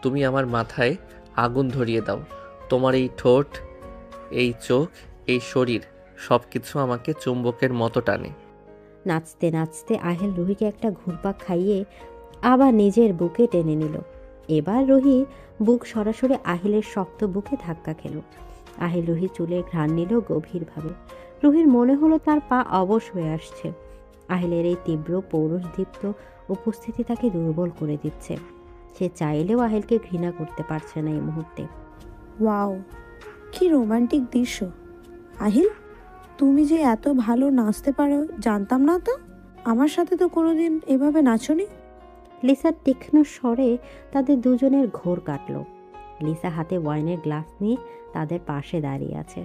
তুমি আমার মাথায় আগুন ধরিয়ে দাও। তোমার এই ঠোঁট, এই চোখ, এই শরীর, সব কিছু আমাকে চুম্বকের মতো টানে। নাচতে নাচতে আহিল রুহিকে একটা ঘুরপাক খাইয়ে আবার নিজের বুকে টেনে নিল। এবার রুহি বুক সরাসরি আহিলের শক্ত বুকে ধাক্কা খেল। আহিল রুহি চুলে ঘ্রাণ নিল গভীরভাবে। রুহির মনে হলো তার পা অবশ হয়ে আসছে। আহিলের এই তীব্র পৌরুষদীপ্ত উপস্থিতি তাকে দুর্বল করে দিচ্ছে। সে চাইলেও আহিলকে ঘৃণা করতে পারছে না এই মুহূর্তে। ওয়াও, কি রোমান্টিক দৃশ্য। আহিল, তুমি যে এত ভালো নাচতে পারো জানতাম না তো। আমার সাথে তো কোনোদিন এভাবে নাচনি। লিসার তীক্ষ্ণ স্বরে তাদের দুজনের ঘোর কাটল। লিসা হাতে ওয়াইনের গ্লাস নিয়ে তাদের পাশে দাঁড়িয়ে আছে।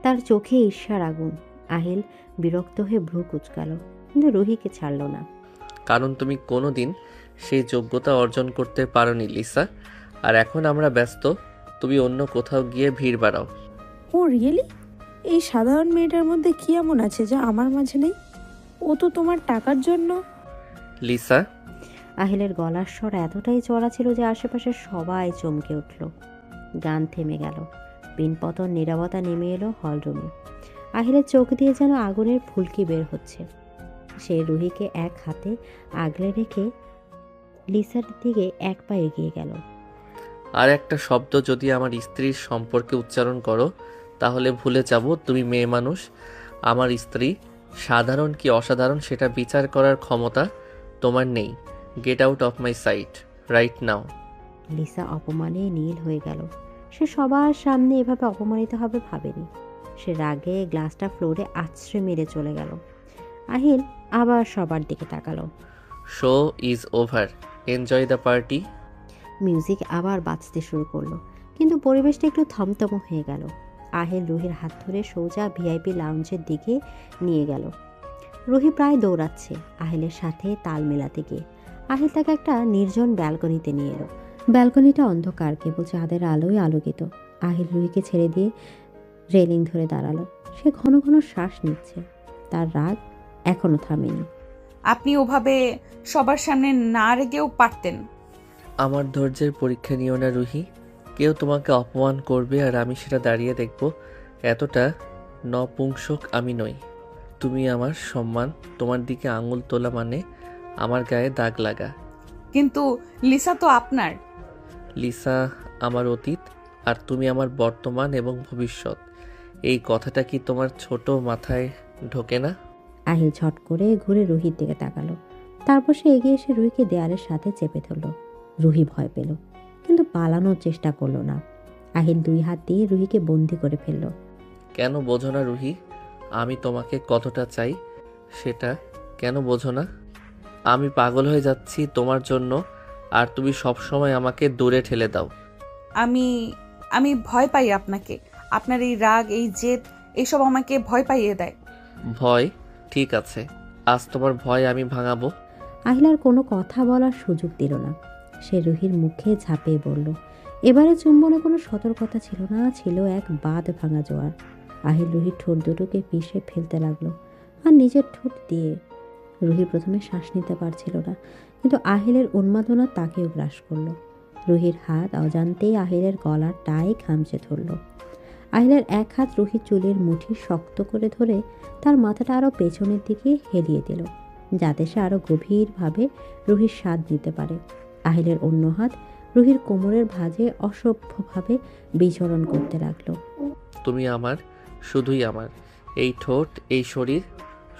তার চোখে ঈর্ষার আগুন। আহিল বিরক্ত হয়ে ভ্রু কুঁচকাল, কিন্তু রুহিকে ছাড়ল না। কারণ তুমি কোনোদিন সেই যোগ্যতা অর্জন করতে পারোনি লিসা, আর এখন আমরা ব্যস্ত। তুমি অন্য কোথাও গিয়ে ভিড় বাড়াও। ও রিয়েলি? এই সাধারণ মেয়েটার মধ্যে কি এমন আছে যা আমার মাঝে নেই? ও তো তোমার টাকার জন্য। লিসা। আহিলের গলার স্বর এতটাই চড়া ছিল যে আশেপাশে সবাই চমকে উঠল। গান থেমে গেল। পিনপতন নীরবতা নেমে এলো হলরুমে। আহিলের চোখ দিয়ে যেন আগুনের ফুলকি বের হচ্ছে। সে রুহিকে এক হাতে আগলে রেখে লিসার দিকে এক পা এগিয়ে গেল। আর একটা শব্দ যদি আমার স্ত্রীর সম্পর্কে উচ্চারণ করো তাহলে ভুলে যাব তুমি মেয়ে মানুষ। আমার স্ত্রী সাধারণ কি অসাধারণ সেটা বিচার করার ক্ষমতা তোমার নেই। Get out of my sight right now. Lisa অপমানে নীল হয়ে গেল। সে সবার সামনে এভাবে অপমানিত হবে ভাবেনি। সে রাগে গ্লাসটা ফ্লোরে আছড়ে মেরে চলে গেল। আহিল আবার সবার দিকে তাকালো। Show is over, enjoy the party. Music আবার বাজতে শুরু করলো, কিন্তু পরিবেশটা একটু থমথম হয়ে গেল। আহিল রুহির হাত ধরে সোজা ভিআইপি লাউঞ্জের দিকে নিয়ে গেল। রুহি প্রায় দৌড়াচ্ছে আহিলের সাথে তাল মেলাতে গিয়ে। আহিল তাকে একটা নির্জন ব্যালকনিতে নিয়ে এলো। ব্যালকনিটা অন্ধকার, কেবল চাঁদের আলোয় আলোকিত। আহিল রুহিকে ছেড়ে দিয়ে রেলিং ধরে দাঁড়ালো। সে ঘন ঘন শ্বাস নিচ্ছে। তার রাগ এখনো থামেনি। আপনি ওভাবে সবার সামনে না রেগেও পারতেন। আমার ধৈর্যের পরীক্ষা নিও না রুহি। কেউ তোমাকে অপমান করবে আর আমি সেটা দাঁড়িয়ে দেখব, এতটা নপুংসক আমি নই। তুমি আমার সম্মান, তোমার দিকে আঙুল তোলা মানে আমার গায়ে দাগ লাগা। কিন্তু লিসা তো আপনার। লিসা আমার অতীত আর তুমি আমার বর্তমান এবং ভবিষ্যৎ। এই কথাটা কি তোমার ছোট মাথায় ঢোকে না? আহিল ঝট করে ঘুরে রুহির দিকে তাকালো। তারপর সে এগিয়ে এসে রুহিকে দেয়ালের সাথে চেপে ধরল। রুহি ভয় পেল, কিন্তু পালানোর চেষ্টা করলো না। আহিল দুই হাত দিয়ে রুহিকে বন্দি করে ফেলল। কেন বোঝো না রুহি, আমি তোমাকে কতটা চাই সেটা কেন বোঝো না? আমি পাগল হয়ে যাচ্ছি তোমার জন্য, আর তুমি সবসময় আমাকে দূরে ঠেলে দাও। আমি ভয় পাই আপনাকে। আপনার এই রাগ, এই জেদ, এইসব আমাকে ভয় পাইয়ে দেয়। ভয়? ঠিক আছে, আজ তোমার ভয় আমি ভাঙাবো। আহিল আর কোনো কথা বলার সুযোগ দিল না। সে রুহির মুখে ঝাঁপিয়ে পড়ল। এবারে চুম্বনে কোনো সতর্কতা ছিল না, ছিল এক বাঁধ ভাঙা জোয়ার। আহিল রুহির ঠোঁট দুটোকে পিষে ফেলতে লাগলো, আর নিজের ঠোঁট দিয়ে। রুহি প্রথমে শ্বাস নিতে পারছিল না, কিন্তু আহিলের উন্মাদনা তাকেও গ্রাস করলো। রুহির হাত অজান্তেই আহিলের গলার টাই খামচে ধরল। আহিলের এক হাত রুহির চুলের মুঠি শক্ত করে ধরে তার মাথাটা আরও পেছনের দিকে হেলিয়ে দিল, যাতে সে আরও গভীরভাবে রুহির স্বাদ নিতে পারে। আহিলের অন্য হাত রুহির কোমরের ভাঁজে অসভ্যভাবে বিচরণ করতে লাগলো। তুমি আমার, শুধুই আমার। এই ঠোঁট, এই শরীর,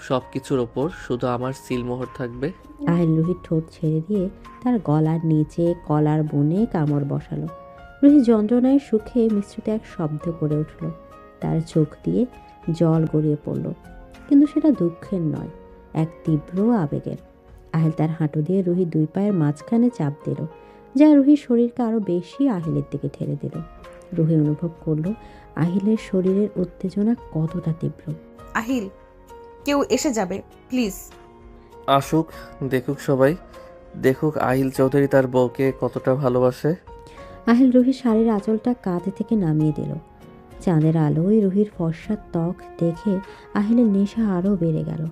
সব কিছুর ওপর শুধু আমার সিলমোহর থাকবে। আহিল রুহির ঠোঁট ছেড়ে দিয়ে তার গলার নিচে কলার বনে কামড় বসালো। রুহি যন্ত্রণায় সুখে মিশ্রিত এক শব্দ করে উঠল। তার চোখ দিয়ে জল গড়িয়ে পড়ল, কিন্তু সেটা দুঃখের নয়, এক তীব্র আবেগের। আহিল তার হাঁটু দিয়ে রুহি দুই পায়ের মাঝখানে চাপ দিল, যা রুহির শরীরকে আরও বেশি আহিলের দিকে ঠেলে দিল। রুহি অনুভব করল আহিলের শরীরের উত্তেজনা কতটা তীব্র। আহিল, কেউ এসে যাবে, প্লিজ। আসুক, দেখুক সবাই, দেখুক আহিল চৌধুরী তার বউকে কতটা ভালোবাসে। আহিল রুহির শাড়ির আঁচলটা কাঁধে থেকে নামিয়ে দিল। চাঁদের আলোয় রুহির ফর্সা ত্বক দেখে আহিলের নেশা আরও বেড়ে গেল।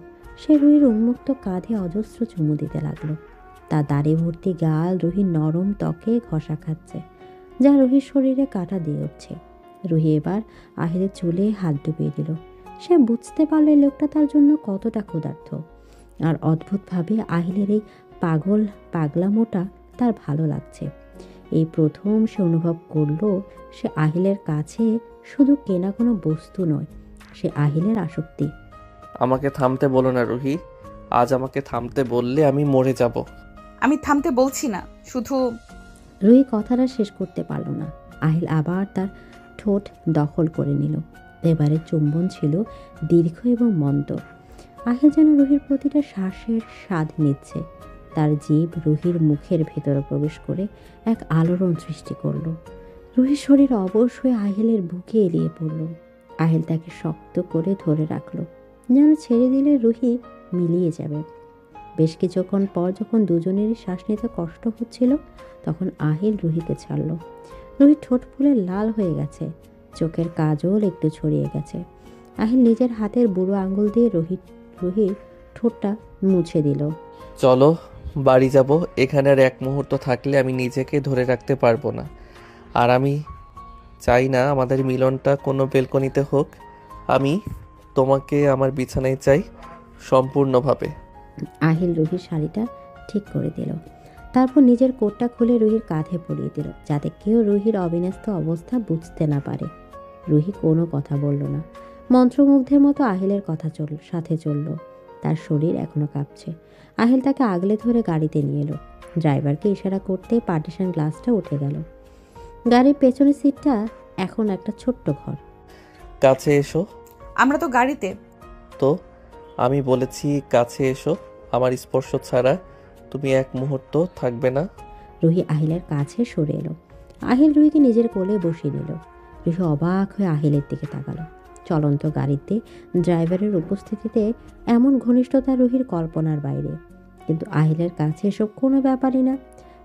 সে রুহির উন্মুক্ত কাঁধে অজস্র চুমু দিতে লাগলো। তার দাড়ি ভর্তি গাল রুহির নরম ত্বকে ঘষা খাচ্ছে, যা রুহির শরীরে কাঁটা দিয়ে উঠছে। রুহি এবার আহিলের চুলে হাত ডুবিয়ে দিল। সে বুঝতে পারলে লোকটা তার জন্য কতটা ক্ষুধার্ত, আর অদ্ভুতভাবে আহিলের এই পাগলামোটা তার ভালো লাগছে। এই প্রথম সে অনুভব করল সে আহিলের কাছে শুধু কেনা কোনো বস্তু নয়, সে আহিলের আসক্তি। আমাকে থামতে বলো না রুহি, আজ আমাকে থামতে বললে আমি মরে যাব। আমি থামতে বলছি না, শুধু। রুহি কথাটা শেষ করতে পারল না। আহিল আবার তার ঠোঁট দখল করে নিল। এবারে চুম্বন ছিল দীর্ঘ এবং মন্দ। আহিল যেন রুহির প্রতিটা শ্বাসের স্বাদ নিচ্ছে। তার জিভ রুহির মুখের ভেতরে প্রবেশ করে এক আলোড়ন সৃষ্টি করল। রুহির শরীর অবশ হয়ে আহিলের বুকে এলিয়ে পড়ল। আহিল তাকে শক্ত করে ধরে রাখলো, যেন ছেড়ে দিলে রুহি মিলিয়ে যাবে। বেশ কিছুক্ষণ পর যখন দুজনেরই শ্বাস নিতে কষ্ট হচ্ছিল, তখন আহিল রুহিকে ছাড়ল। রুহির ঠোঁট ফুলে লাল হয়ে গেছে, চোখের কাজল একটু ছড়িয়ে গেছে। আহিল নিজের হাতের বুড়ো আঙুল দিয়ে রুহির ঠোঁটটা মুছে দিল। চলো বাড়ি যাব, এখানে আর এক মুহূর্ত থাকলে আমি নিজেকে ধরে রাখতে পারবো না। আর আমি চাই না আমাদের মিলনটা কোনো বেলকনিতে হোক। আমি তোমাকে আমার বিছানায় চাই সম্পূর্ণভাবে। আহিল রুহির শাড়িটা ঠিক করে দিল, তারপর নিজের কোটটা খুলে রুহির কাঁধে পরিয়ে দিল, যাতে কেউ রুহির অবিন্যস্ত অবস্থা বুঝতে না পারে। রুহি কোনো কথা বলল না, মন্ত্রমুগ্ধের মতো আহিলের সাথে চলল। তার শরীর এখনো কাঁপছে। আহিল তাকে আগলে ধরে গাড়িতে নিয়ে এলো। ড্রাইভারকে ইশারা করতে পার্টিশন গ্লাসটা উঠে গেল। গাড়ির পেছনের সিটটা এখন একটা ছোট্ট ঘর। কাছে এসো। আমরা তো গাড়িতে। তো আমি বলেছি কাছে এসো, আমার স্পর্শ ছাড়া তুমি এক মুহূর্ত থাকবে না। রুহি আহিলের কাছে সরে এলো। আহিল রুহিকে নিজের কোলে বসিয়ে নিল। রুহি অবাক হয়ে আহিলের দিকে তাকালো। চলন্ত গাড়িতে ড্রাইভারের উপস্থিতিতে এমন ঘনিষ্ঠতা রুহির কল্পনার বাইরে, কিন্তু আহিলের কাছে এসব কোনো ব্যাপারই না।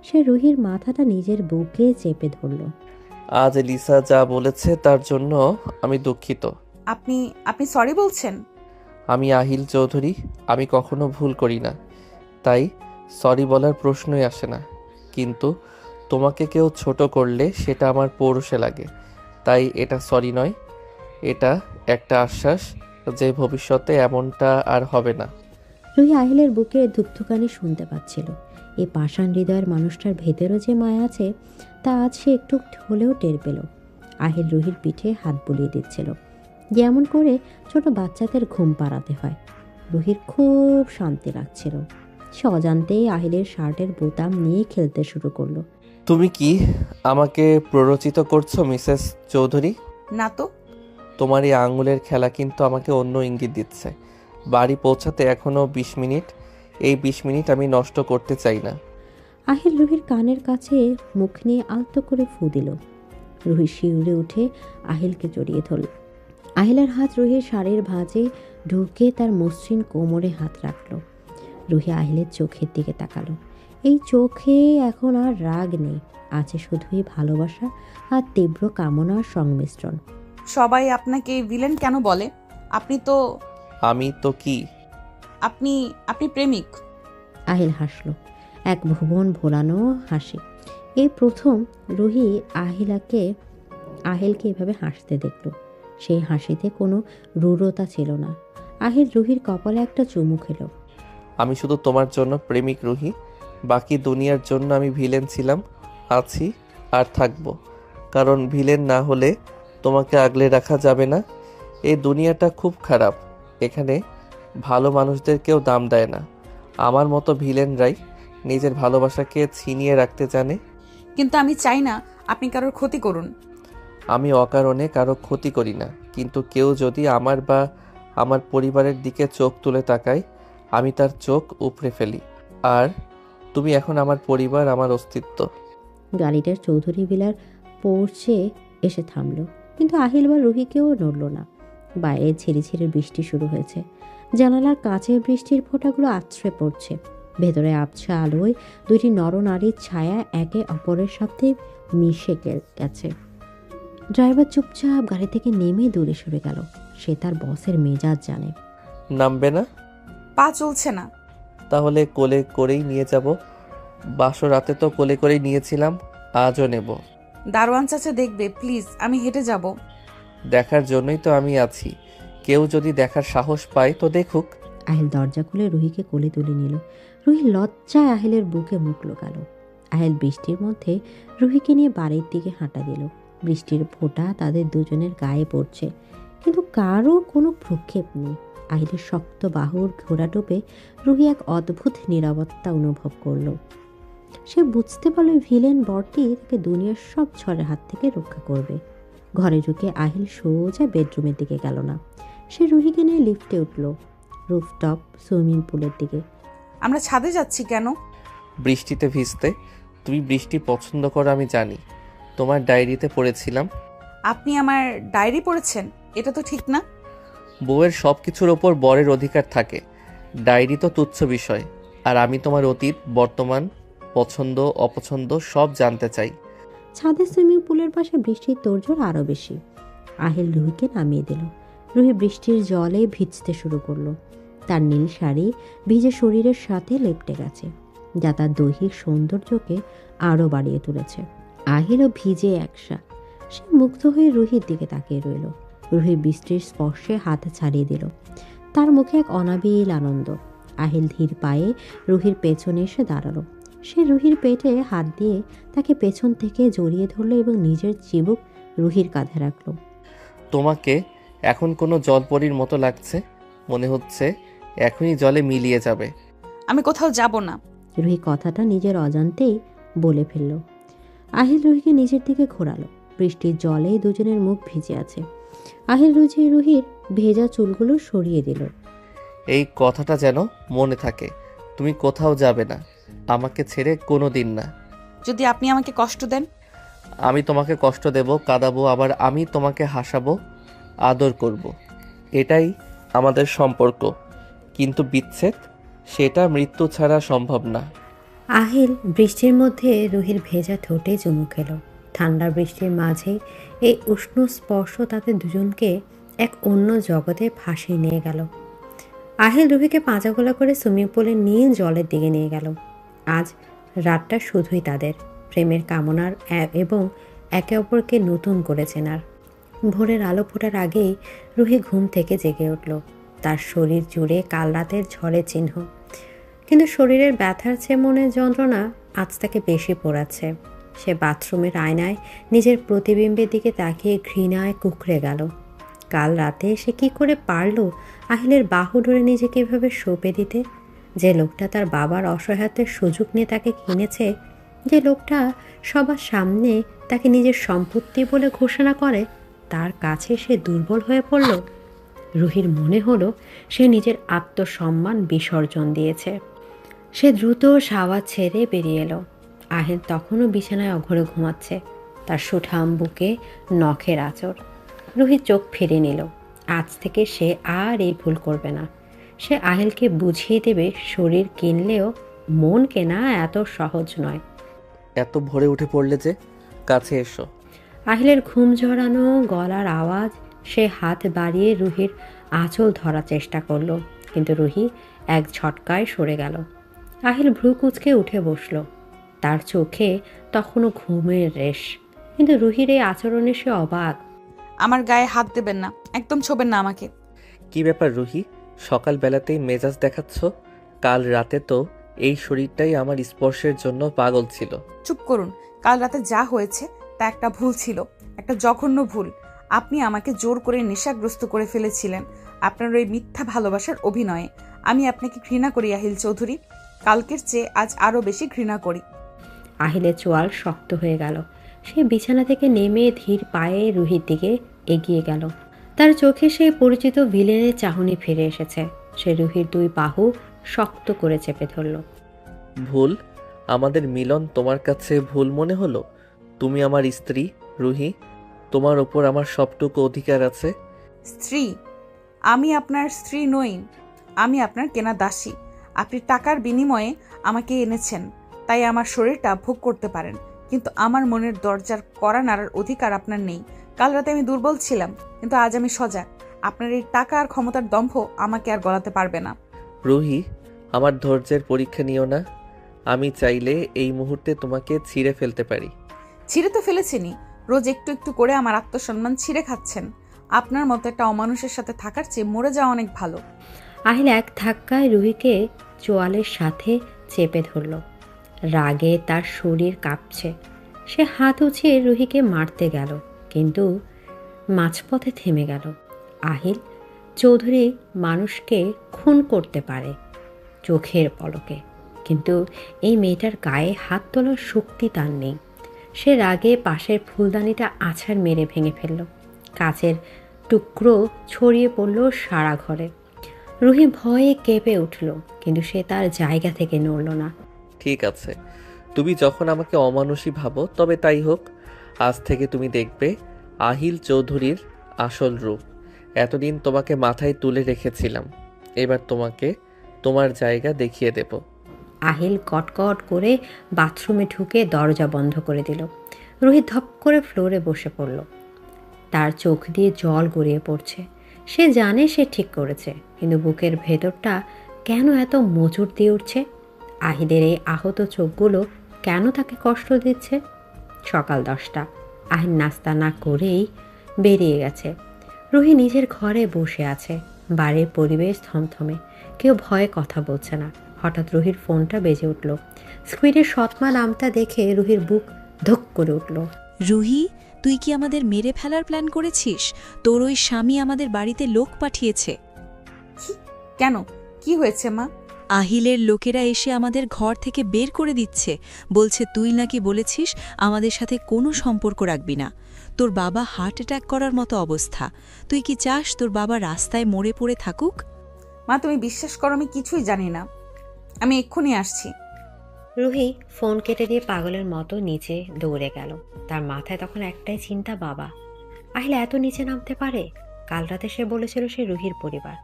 সে রুহির মাথাটা নিজের বুকে চেপে ধরল। আজ লিসা যা বলেছে তার জন্য আমি দুঃখিত। আপনি আপনি সরি বলছেন? আমি আহিল চৌধুরী, আমি কখনো ভুল করি না, তাই সরি বলার প্রশ্নই আসে না। কিন্তু তোমাকে কেউ ছোট করলে সেটা আমার পৌরুষে লাগে, তাই এটা সরি নয়, এটা একটা আশ্বাস যে ভবিষ্যতে এমনটা আর হবে না। রুহি আহিলের বুকে ধুকধুকানি শুনতে পাচ্ছিল। এই পাষাণ হৃদয়ের মানুষটার ভেতরও যে মায়া আছে তা আজ সে একটু হলেও টের পেল। আহিল রুহির পিঠে হাত বুলিয়ে দিচ্ছিল, যেমন করে ছোট বাচ্চাদের ঘুম পাড়াতে হয়। রুহির খুব শান্তি লাগছিল। সে অজান্তেই আহিলের শার্টের বোতাম নিয়ে খেলতে শুরু করলো। তুমি কি আমাকে প্ররোচিত করছো মিসেস চৌধুরী? না তো। তোমার এই আঙুলের খেলা কিন্তু আমাকে অন্য ইঙ্গিত দিচ্ছে। বাড়ি পৌঁছাতে এখনো 20 মিনিট, এই 20 মিনিট আমি নষ্ট করতে চাই না। আহিল রুহির কানের কাছে মুখ নিয়ে আলতো করে ফু দিল। রুহি শিউরে উঠে আহিলকে জড়িয়ে ধরল। আহিলের হাত রুহির শাড়ির ভাঁজে ঢুকে তার মসৃণ কোমরে হাত রাখল। রুহি আহিলের চোখের দিকে তাকালো। এই চোখে এখন আর রাগ নেই, আছে শুধুই ভালোবাসা আর তীব্র কামনার সংমিশ্রণ। সবাই আপনাকে ভিলেন কেন বলে? আপনি তো আমি তো কি? আপনি আপনি প্রেমিক। আহিল হাসল, এক ভুবন ভোলানো হাসি। এই প্রথম রুহি আহিলকে এভাবে হাসতে দেখল। সেই হাসিতে কোনো রূঢ়তা ছিল না। আহিল রুহির কপালে একটা চুমু খেলো। আমি শুধু তোমার জন্য প্রেমিক রুহি, বাকি দুনিয়ার জন্য আমি ভিলেন ছিলাম, আছি আর থাকবো। কারণ ভিলেন না হলে তোমাকে আগলে রাখা যাবে না। এই দুনিয়াটা খুব খারাপ, এখানে ভালো মানুষদের কেউ দাম দেয় না। আমার মতো ভিলেনরাই নিজের ভালোবাসাকে ছিনিয়ে রাখতে জানে। কিন্তু আমি চাই না আপনি কারোর ক্ষতি করুন। আমি অকারণে কারো ক্ষতি করি না, কিন্তু কেউ যদি আমার বা আমার পরিবারের দিকে চোখ তুলে তাকায়, আমি তার চোখ উপড়ে ফেলি। আর তুমি এখন আমার পরিবার, আমার অস্তিত্ব। গাড়িটার চৌধুরী বিলার পৌঁছে এসে থামল, কিন্তু আহিল বা রুহি কেউ নড়ল না। বাইরে ঝিরিঝিরি বৃষ্টি শুরু হয়েছে। জানালার কাছে বৃষ্টির ফোঁটাগুলো আছড়ে পড়ছে। ভেতরে আবছা আলোয় দুইটি নরনারীর ছায়া একে অপরের সাথে মিশে গেছে। ড্রাইভার চুপচাপ গাড়ি থেকে নেমে দূরে সরে গেল। সে তার বসের মেজাজ জানে। নামবে না? পা চলছে না। তাহলে কোলে করেই নিয়ে যাব। বাসর রাতে তো কোলে করেই নিয়েছিলাম, আজও নেব। দারোয়ান চাচা দেখবে, প্লিজ, আমি হেঁটে যাব। দেখার জন্যই তো আমি আছি, কেউ যদি দেখার সাহস পায় তো দেখুক। আহিল দরজা খুলে রুহিকে কোলে তুলে নিল। রুহি লজ্জায় আহিলের বুকে মুখ লুকালো। আহিল বৃষ্টির মধ্যে রুহিকে নিয়ে বাড়ির দিকে হাঁটা দিল। বৃষ্টির ফোঁটা তাদের দুজনের গায়ে পড়ছে, কিন্তু কারও কোনো প্রক্ষেপ নেই। আহিলের শক্ত বাহুর ঘোড়া টোপে রুহি এক অদ্ভুত নীরবতা অনুভব করল। সে বুঝতে পারল ভিলেন বরটি তাকে দুনিয়ার সব ঝড়ের হাত থেকে রক্ষা করবে। ঘরে ঢুকে আহিল সোজা বেডরুমের দিকে গেল না। সে রুহিকে নিয়ে লিফটে উঠল রুফটপ সুইমিং পুলের দিকে। আমরা ছাদে যাচ্ছি কেন? বৃষ্টিতে ভিজতে। তুমি বৃষ্টি পছন্দ করো আমি জানি, তোমার ডায়েরিতে পড়েছিলাম। আপনি আমার ডায়েরি পড়েছেন? এটা তো ঠিক না। বউয়ের সব কিছুর ওপর বরের অধিকার থাকে, ডায়েরি তো তুচ্ছ বিষয়। আর আমি তোমার অতীত, বর্তমান, পছন্দ অপছন্দ সব জানতে চাই। ছাদের সুইমিং পুলের পাশে বৃষ্টির তোড়জোড় আরও বেশি। আহিল রুহিকে নামিয়ে দিল। রুহি বৃষ্টির জলে ভিজতে শুরু করলো। তার নীল শাড়ি ভিজে শরীরের সাথে লেপ্টে গেছে, যা তার দৈহিক সৌন্দর্যকে আরও বাড়িয়ে তুলেছে। আহিলও ভিজে একসা। সে মুগ্ধ হয়ে রুহির দিকে তাকিয়ে রইল। রুহি বৃষ্টির স্পর্শে হাত ছাড়িয়ে দিল। তার মুখে এক অনাবিল আনন্দ। আহিল ধীর পায়ে রুহির পেছনে এসে দাঁড়ালো। সে রুহির পেটে হাত দিয়ে তাকে পেছন থেকে জড়িয়ে ধরলো এবং নিজের চিবুক রুহির কাঁধে রাখলো। তোমাকে এখন কোনো জলপরীর মতো লাগছে, মনে হচ্ছে এখনই জলে মিলিয়ে যাবে। আমি কোথাও যাব না। রুহি কথাটা নিজের অজান্তেই বলে ফেলল। আহিল রুহিকে নিজের দিকে ঘোরালো। বৃষ্টির জলে দুজনের মুখ ভিজে আছে। আহিল রুহির ভেজা চুলগুলো সরিয়ে দিল। এই কথাটা যেন মনে থাকে, তুমি কোথাও যাবে না, আমাকে ছেড়ে কোনো দিন না। যদি আপনি আমাকে কষ্ট দেন? আমি তোমাকে কষ্ট দেব, কাঁদাবো, আবার আমি তোমাকে হাসাবো, আদর করব। এটাই আমাদের সম্পর্ক। কিন্তু বিচ্ছেদ, সেটা মৃত্যু ছাড়া সম্ভব না। আহিল বৃষ্টির মধ্যে রুহির ভেজা ঠোঁটে চুমু খেলো। ঠান্ডা বৃষ্টির মাঝে এই উষ্ণ স্পর্শ তাদের দুজনকে এক অন্য জগতে ভাসিয়ে নিয়ে গেল। আহিল রুহিকে পাঁজাগোলা করে সুইমিং পুলের নীল জলের দিকে নিয়ে গেল। আজ রাতটা শুধুই তাদের প্রেমের কামনার এবং একে অপরকে নতুন করে চেনার। ভোরের আলো ফোটার আগেই রুহি ঘুম থেকে জেগে উঠল। তার শরীর জুড়ে কাল রাতের ঝড়ের চিহ্ন, কিন্তু শরীরের ব্যথার চেয়ে মনের যন্ত্রণা আজ তাকে বেশি পোড়াচ্ছে। সে বাথরুমের আয়নায় নিজের প্রতিবিম্বের দিকে তাকিয়ে ঘৃণায় কুঁকড়ে গেল। কাল রাতে সে কি করে পারল আহিলের বাহু ধরে নিজেকে এভাবে সঁপে দিতে? যে লোকটা তার বাবার অসহায়তার সুযোগ নিয়ে তাকে কিনেছে, যে লোকটা সবার সামনে তাকে নিজের সম্পত্তি বলে ঘোষণা করে, তার কাছে সে দুর্বল হয়ে পড়ল। রুহির মনে হলো সে নিজের আত্মসম্মান বিসর্জন দিয়েছে। সে দ্রুত শাওয়ার ছেড়ে বেরিয়ে এলো। আহিল তখনও বিছানায় অঘরে ঘুমাচ্ছে, তার সুঠাম বুকে নখের আঁচড়। রুহি চোখ ফিরে নিল। আজ থেকে সে আর এই ভুল করবে না। সে আহিলকে বুঝিয়ে দেবে শরীর কিনলেও মন কেনা এত সহজ নয়। এত ভোরে উঠে পড়লে যে, কাছে এসো। আহিলের ঘুম ঝরানো গলার আওয়াজ। সে হাত বাড়িয়ে রুহির আঁচল ধরার চেষ্টা করলো, কিন্তু রুহি এক ঝটকায় সরে গেল। আহিল ভ্রু কুঁচকে উঠে বসল। তার চোখে তখনও ঘুমের রেশ, কিন্তু রুহির এই আচরণে সে অবাক। আমার গায়ে হাত দেবেন না, একদম ছোবেন না আমাকে। কি ব্যাপার রুহি, সকালবেলাতেই মেজাজ দেখাচ্ছ? কাল রাতে তো এই শরীরটাই আমার স্পর্শের জন্য পাগল ছিল। চুপ করুন। কাল রাতে যা হয়েছে তা একটা ভুল ছিল, একটা জঘন্য ভুল। আপনি আমাকে জোর করে নেশাগ্রস্ত করে ফেলেছিলেন আপনার ওই মিথ্যা ভালোবাসার অভিনয়ে। আমি আপনাকে ঘৃণা করি আহিল চৌধুরী, কালকের চেয়ে আজ আরও বেশি ঘৃণা করি। আহিলের চোয়াল শক্ত হয়ে গেল। সে বিছানা থেকে নেমে ধীর পায়ে রুহির দিকে এগিয়ে গেল। তার চোখে সেই পরিচিত ভিলেনের চাহনি ফিরে এসেছে। সে রুহির দুই বাহু শক্ত করে চেপে ধরল। ভুল? আমাদের মিলন তোমার কাছে ভুল মনে হলো? তুমি আমার স্ত্রী রুহি, তোমার ওপর আমার সবটুকু অধিকার আছে। স্ত্রী? আমি আপনার স্ত্রী নই, আমি আপনার কেনা দাসী। আপনি টাকার বিনিময়ে আমাকে এনেছেন, তাই আমার শরীরটা ভোগ করতে পারেন, কিন্তু আমার মনের দরজার কড়া নাড়ার অধিকার আপনার নেই। কাল রাতে আমি দুর্বল ছিলাম, কিন্তু আজ আমি সজাগ। আপনার এই টাকা আর ক্ষমতার দম্ভ আমাকে আর গলাতে পারবে না। রুহি, আমার ধৈর্যের পরীক্ষা নিও না। আমি চাইলে এই মুহূর্তে তোমাকে ছিঁড়ে ফেলতে পারি। ছিঁড়ে তো ফেলেছিনি, রোজ একটু একটু করে আমার আত্মসম্মান ছিঁড়ে খাচ্ছেন। আপনার মতো একটা অমানুষের সাথে থাকার চেয়ে মরে যাওয়া অনেক ভালো। আহিল এক ধাক্কায় রুহিকে চোয়ালের সাথে চেপে ধরল। রাগে তার শরীর কাঁপছে। সে হাত উঁচিয়ে রুহিকে মারতে গেল, কিন্তু মাঝপথে থেমে গেল। আহিল চৌধুরী মানুষকে খুন করতে পারে চোখের পলকে, কিন্তু এই মেয়েটার গায়ে হাত তোলার শক্তি তার নেই। সে রাগে পাশের ফুলদানিটা আছাড় মেরে ভেঙে ফেলল। কাচের টুকরো ছড়িয়ে পড়ল সারা ঘরে। রুহি ভয়ে কেঁপে উঠল, কিন্তু সে তার জায়গা থেকে নড়ল না। ঠিক আছে, তুমি যখন আমাকে অমানুষী ভাবো তবে তাই হোক। আজ থেকে তুমি দেখবে আহিল চৌধুরীর আসল রূপ। এতদিন তোমাকে মাথায় তুলে রেখেছিলাম, এবার তোমাকে তোমার জায়গা দেখিয়ে দেব। আহিল কটকট করে বাথরুমে ঢুকে দরজা বন্ধ করে দিল। রুহি ধপ করে ফ্লোরে বসে পড়ল। তার চোখ দিয়ে জল গড়িয়ে পড়ছে। সে জানে সে ঠিক করেছে, কিন্তু বুকের ভেতরটা কেন এত মোচড় দিয়ে উঠছে? আহিলের এই আহত চোখগুলো কেন তাকে কষ্ট দিচ্ছে? সকাল 10টা। আহিল নাস্তা না করেই বেরিয়ে গেছে। রুহি নিজের ঘরে বসে আছে। বাড়ির পরিবেশ থমথমে, কেউ ভয়ে কথা বলছে না। হঠাৎ রুহির ফোনটা বেজে উঠল। স্ক্রিনে সৎমা নামটা দেখে রুহির বুক ধক করে উঠল। রুহি, তুই কি আমাদের মেরে ফেলার প্ল্যান করেছিস? তোর ওই স্বামী আমাদের বাড়িতে লোক পাঠিয়েছে। কেন, কি হয়েছে মা? আহিলের লোকেরা এসে আমাদের ঘর থেকে বের করে দিচ্ছে। বলছে তুই নাকি বলেছিস আমাদের সাথে কোনো সম্পর্ক রাখবি না। তোর বাবা হার্ট অ্যাটাক করার মতো অবস্থা। তুই কি চাস তোর বাবা রাস্তায় মরে পড়ে থাকুক? মা, তুমি বিশ্বাস করো আমি কিছুই জানি না। আমি এক্ষুনি আসছি। রুহি ফোন কেটে দিয়ে পাগলের মতো নিচে দৌড়ে গেল। তার মাথায় তখন একটাই চিন্তা, বাবা। আহিল এত নিচে নামতে পারে? কাল রাতে সে বলেছিল সে রুহির পরিবার,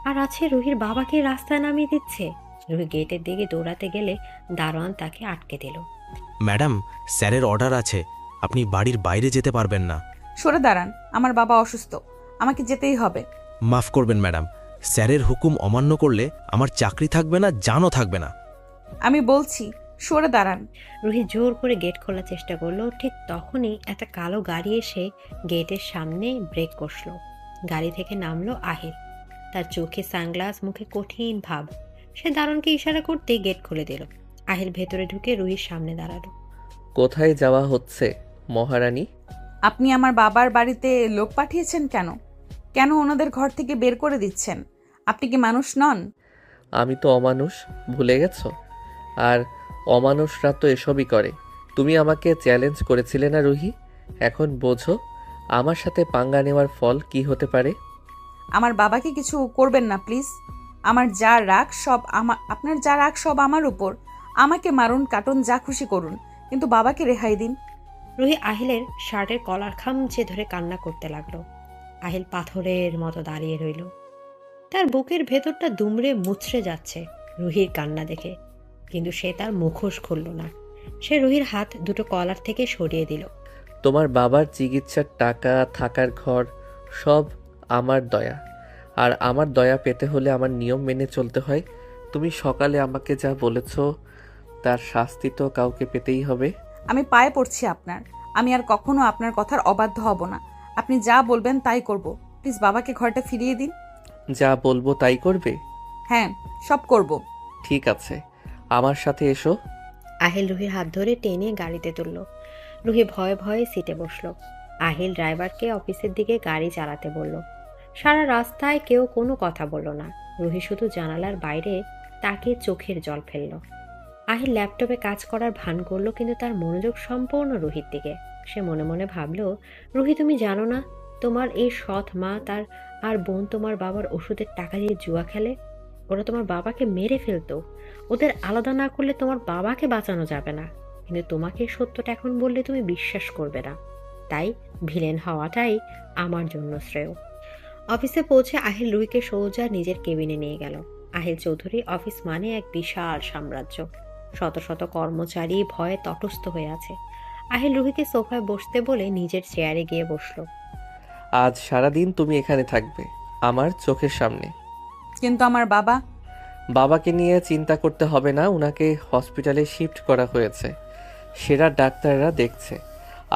আর আছে রুহির বাবাকে রাস্তায় নামিয়ে দিচ্ছে। রুহি গেটের দিকে দৌড়াতে গেলে দারোয়ান তাকে আটকে দিল। ম্যাডাম, স্যারের অর্ডার আছে, আপনি বাড়ির বাইরে যেতে পারবেন না। সরে দাঁড়ান, আমার বাবা অসুস্থ, আমাকে যেতেই হবে। মাফ করবেন ম্যাডাম, স্যারের হুকুম অমান্য করলে আমার চাকরি থাকবে না, জানও থাকবে না। আমি বলছি সরে দাঁড়ান। রুহি জোর করে গেট খোলার চেষ্টা করলো। ঠিক তখনই একটা কালো গাড়ি এসে গেটের সামনে ব্রেক কষল। গাড়ি থেকে নামলো আহিল। তার চোখে সানগ্লাস, মুখে কঠিন ভাব। সে দারোয়ানকে ইশারা করতেই গেট খুলে দিল। আহিল ভেতরে ঢুকে রুহির সামনে দাঁড়ালো। কোথায় যাওয়া হচ্ছে মহারানী? আপনি আমার বাবার বাড়িতে লোক পাঠিয়েছেন কেন? কেন ওনাদের ঘর থেকে বের করে দিচ্ছেন? আপনি কি মানুষ নন? আমি তো অমানুষ, ভুলে গেছো? আর অমানুষরা তো এসবই করে। তুমি আমাকে চ্যালেঞ্জ করেছিলে না রুহি? এখন বোঝো আমার সাথে পাঙ্গা নেওয়ার ফল কি হতে পারে। আমার বাবাকে কিছু করবেন না প্লিজ। আমার যা রাগ সব আপনার যা রাগ সব আমার উপর। আমাকে মারুন, কাটুন, যা খুশি করুন, কিন্তু বাবাকে রেহাই দিন। রুহি আহিলের শার্টের কলার খামচে ধরে কান্না করতে লাগলো। আহিল পাথরের মতো দাঁড়িয়ে রইল। তার বুকের ভেতরটা দুমড়ে মুচড়ে যাচ্ছে রুহির কান্না দেখে, কিন্তু সে তার মুখোশ খুলল না। সে রুহির হাত দুটো কলার থেকে সরিয়ে দিল। তোমার বাবার চিকিৎসার টাকা, থাকার ঘর সব আমার দয়া, আর আমার দয়া পেতে হলে আমার নিয়ম মেনে চলতে হয়। তুমি সকালে আমাকে যা বলেছ তার শাস্তি তো কাউকে পেতেই হবে। আমি পায়ে পড়ছি আপনার। আমি আর কখনো আপনার কথার অবাধ্য হব না। আপনি যা বলবেন তাই করব। প্লিজ বাবাকে ঘরটা ফিরিয়ে দিন। যা বলবো তাই করবে? হ্যাঁ, সব করব। ঠিক আছে, আমার সাথে এসো। আহিল রুহির হাত ধরে টেনে গাড়িতে তুলল। রুহি ভয়ে ভয়ে সিটে বসলো। আহিল ড্রাইভারকে অফিসের দিকে গাড়ি চালাতে বলল। সারা রাস্তায় কেউ কোনো কথা বলল না। রুহি শুধু জানালার বাইরে তাকে চোখের জল ফেলল। আহিল ল্যাপটপে কাজ করার ভান করলো, কিন্তু তার মনোযোগ সম্পূর্ণ রুহির দিকে। সে মনে মনে ভাবলো, রুহি তুমি জানো না তোমার এই সৎ মা তার আর বোন তোমার বাবার ওষুধের টাকা দিয়ে জুয়া খেলে। ওরা তোমার বাবাকে মেরে ফেলতো। ওদের আলাদা না করলে তোমার বাবাকে বাঁচানো যাবে না, কিন্তু তোমাকে সত্যটা এখন বললে তুমি বিশ্বাস করবে না। তাই ভিলেন হওয়াটাই আমার জন্য শ্রেয়। অফিসে পৌঁছে আহিল রুহিকে সোজা নিজের কেবিনে নিয়ে গেল। আহিল চৌধুরী অফিস মানে এক বিশাল সাম্রাজ্য। শত শত কর্মচারী ভয়ে তটস্থ হয়ে আছে। আহিল রুহিকে সোফায় বসতে বলে নিজের চেয়ারে গিয়ে বসলো। আজ সারাদিন তুমি এখানে থাকবে আমার চোখের সামনে। কিন্তু আমার বাবা? বাবাকে নিয়ে চিন্তা করতে হবে না, উনাকে হসপিটালে শিফট করা হয়েছে, সেরা ডাক্তাররা দেখছে।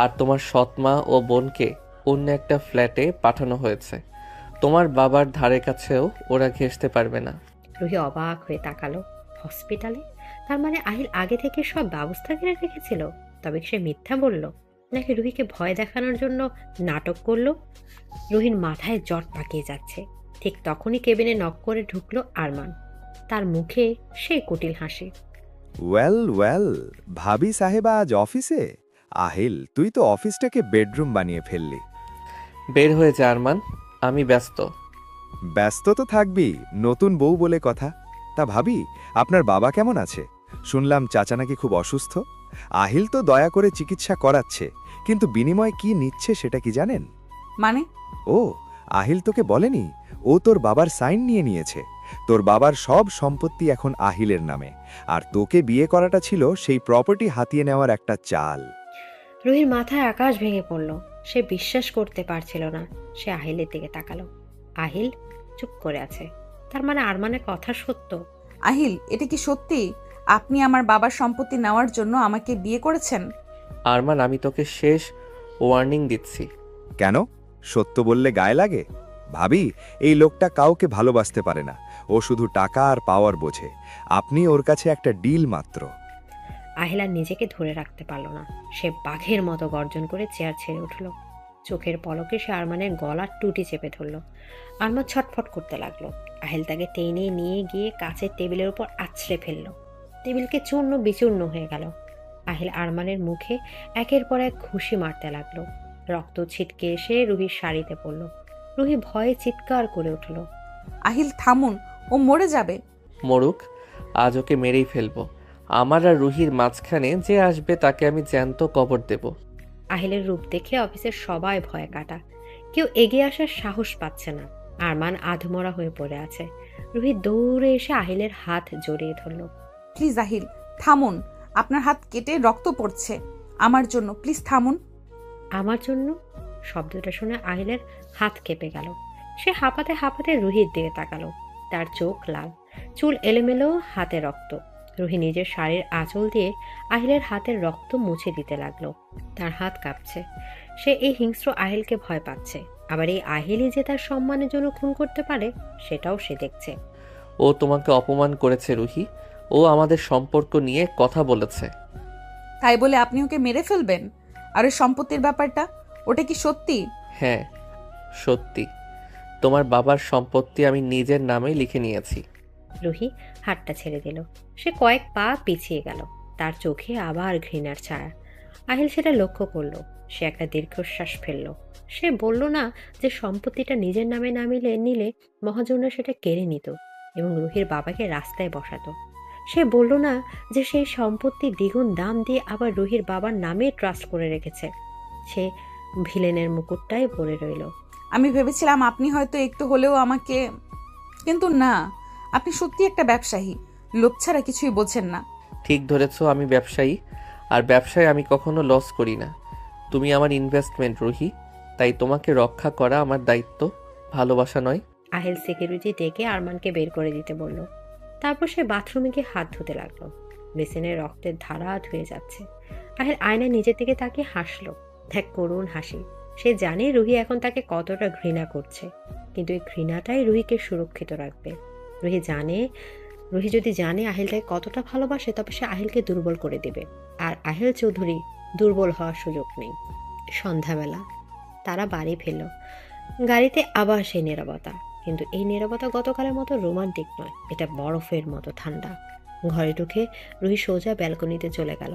আর তোমার সৎমা ও বোনকে অন্য একটা ফ্ল্যাটে পাঠানো হয়েছে। তোমার বাবার ধারে কাছেও ওরা ঘেঁষতে পারবে না। রুহি অবাক হয়ে তাকালো। হসপিটালে? তার মানে আহিল আগে থেকে সব ব্যবস্থা করে রেখেছিল? তবে সে মিথ্যা বলল, নাকি রুহিকে ভয় দেখানোর জন্য নাটক করলো? রুহির মাথায় জট পাকিয়ে যাচ্ছে। ঠিক তখনই কেবিনে নক করে ঢুকলো আরমান। তার মুখে সেই কুটিল হাসি। ওয়েল ওয়েল, ভাবি সাহেবা আজ অফিসে? আহিল, তুই তো অফিসটাকে বেডরুম বানিয়ে ফেললি। বের হয়ে যা আরমান, আমি ব্যস্ত। ব্যস্ত তো থাকবি, নতুন বউ বলে কথা। তা ভাবি, আপনার বাবা কেমন আছে? শুনলাম চাচা নাকি খুব অসুস্থ। আহিল তো দয়া করে চিকিৎসা করাচ্ছে, কিন্তু বিনিময়ে কি নিচ্ছে সেটা কি জানেন? মানে? ও, আহিল তোকে বলেনি? ও তোর বাবার সাইন নিয়ে নিয়েছে। তোর বাবার সব সম্পত্তি এখন আহিলের নামে, আর তোকে বিয়ে করাটা ছিল সেই প্রপার্টি হাতিয়ে নেওয়ার একটা চাল। রুহির মাথায় আকাশ ভেঙে পড়ল। সে বিশ্বাস করতে পারছিল না। সে আহিলের দিকে তাকালো। আহিল চুপ করে আছে। তার মানে আরমানের কথা সত্য। আহিল, এটা কি সত্যি? আপনি আমার বাবার সম্পত্তি নেওয়ার জন্য আমাকে বিয়ে করেছেন? আরমান, আমি তোকে শেষ ওয়ার্নিং দিচ্ছি। কেন? সত্য বললে গায়ে লাগে? ভাবি, এই লোকটা কাউকে ভালোবাসতে পারে না। ও শুধু টাকা আর পাওয়ার বোঝে। আপনি ওর কাছে একটা ডিল মাত্র। আহিলা নিজেকে ধরে রাখতে পারল না। সে বাঘের মতো গর্জন করে চেয়ার ছেড়ে উঠল। চোখের পলকে সে আরমানের গলার টুটি চেপে ধরল। আরমান ছটফট করতে লাগলো। আহিল তাকে টেনে নিয়ে গিয়ে কাচের টেবিলের উপর আছড়ে ফেলল। টেবিলকে চূর্ণ বিচূর্ণ হয়ে গেল। আহিল আরমানের মুখে একের পর এক ঘুষি মারতে লাগলো। রক্ত ছিটকে এসে রুহির শাড়িতে পড়ল। রুহি ভয়ে চিৎকার করে উঠল। আহিল থামুন, ও মরে যাবে। মরুক, আজ ওকে মেরেই ফেলবো। আমার আর রুহির মাঝখানে যে আসবে তাকে আমি জ্যান্ত কবর দেব। আহিলের রূপ দেখে অফিসের সবাই ভয় কাটা। কেউ এগিয়ে আসার সাহস পাচ্ছে না। আরমান আধমরা হয়ে পড়ে আছে। রুহি দৌড়ে এসে আহিলের হাত জড়িয়ে ধরল। প্লিজ আহিল থামুন, আপনার হাত কেটে রক্ত পড়ছে। আমার জন্য প্লিজ থামুন। আমার জন্য? শব্দটা শুনে আহিলের হাত কেঁপে গেল। সে হাঁপাতে হাঁপাতে রুহির দিকে তাকালো। তার চোখ লাল, চুল এলোমেলো, হাতে রক্ত। রুহি নিজের শাড়ির আঁচল দিয়ে আহিলের হাতের রক্ত মুছে দিতে লাগলো। তার হাত কাঁপছে। সে এই হিংস্র আহিলকে ভয় পাচ্ছে। আবার এই আহিলই যে তার সম্মানের জন্য খুন করতে পারে সেটাও সে দেখছে। ও তোমাকে অপমান করেছে রুহি। ও আমাদের সম্পর্ক নিয়ে কথা বলেছে। তাই বলে আপনি ওকে মেরে ফেলবেন? আর ওই সম্পত্তির ব্যাপারটা, ওটা কি সত্যি? হ্যাঁ সত্যি। তোমার বাবার সম্পত্তি আমি নিজের নামে লিখে নিয়েছি। রুহি হাতটা ছেড়ে দিল। সে কয়েক পা পিছিয়ে গেল। তার চোখে আবার ঘৃণার ছায়া। আহিল সেটা লক্ষ্য করলো। সে একটা দীর্ঘশ্বাস ফেলল। সে বলল না যে সম্পত্তিটা নিজের নামে না নিলে মহাজনরা সেটা কেড়ে নিত এবং রুহির বাবাকে রাস্তায় বসাতো। সে বলল না যে সেই সম্পত্তি দ্বিগুণ দাম দিয়ে আবার রুহির বাবার নামে ট্রাস্ট করে রেখেছে। সে ভিলেনের মুকুটটাই পরে রইল। আমি ভেবেছিলাম আপনি হয়তো একটু হলেও আমাকে, কিন্তু না, আপনি সত্যি একটা ব্যবসায়ী। লোভ ছাড়া কিছুই বোঝেন না। ঠিক ধরেছ, আমি ব্যবসায়ী। আর ব্যবসায় আমি কখনো লস করি না। তুমি আমার ইনভেস্টমেন্ট রুহি, তাই তোমাকে রক্ষা করা আমার দায়িত্ব, ভালোবাসা নয়। আহিল সিকিউরিটি ডেকে আরমানকে বের করে দিতে বলল। তারপর সে বাথরুমে গিয়ে হাত ধুতে লাগলো। বেসিনে রক্তের ধারা ধুয়ে যাচ্ছে। আহিল আয়নায় নিজের দিকে তাকিয়ে হাসলো। এক করুণ হাসি। সে জানে রুহি এখন তাকে কতটা ঘৃণা করছে, কিন্তু এই ঘৃণাটাই রুহিকে সুরক্ষিত রাখবে। রুহি যদি জানে আহিল তাকে কতটা ভালোবাসে, তবে সে আহিলকে দুর্বল করে দিবে। আর আহিল চৌধুরী দুর্বল হওয়ার সুযোগ নেই। সন্ধ্যাবেলা তারা বাড়ি ফেলল। গাড়িতে আবার সেই নীরবতা, কিন্তু এই নীরবতা গতকালের মতো রোমান্টিক নয়, এটা বরফের মতো ঠান্ডা। ঘরে ঢুকে রুহি সোজা ব্যালকনিতে চলে গেল।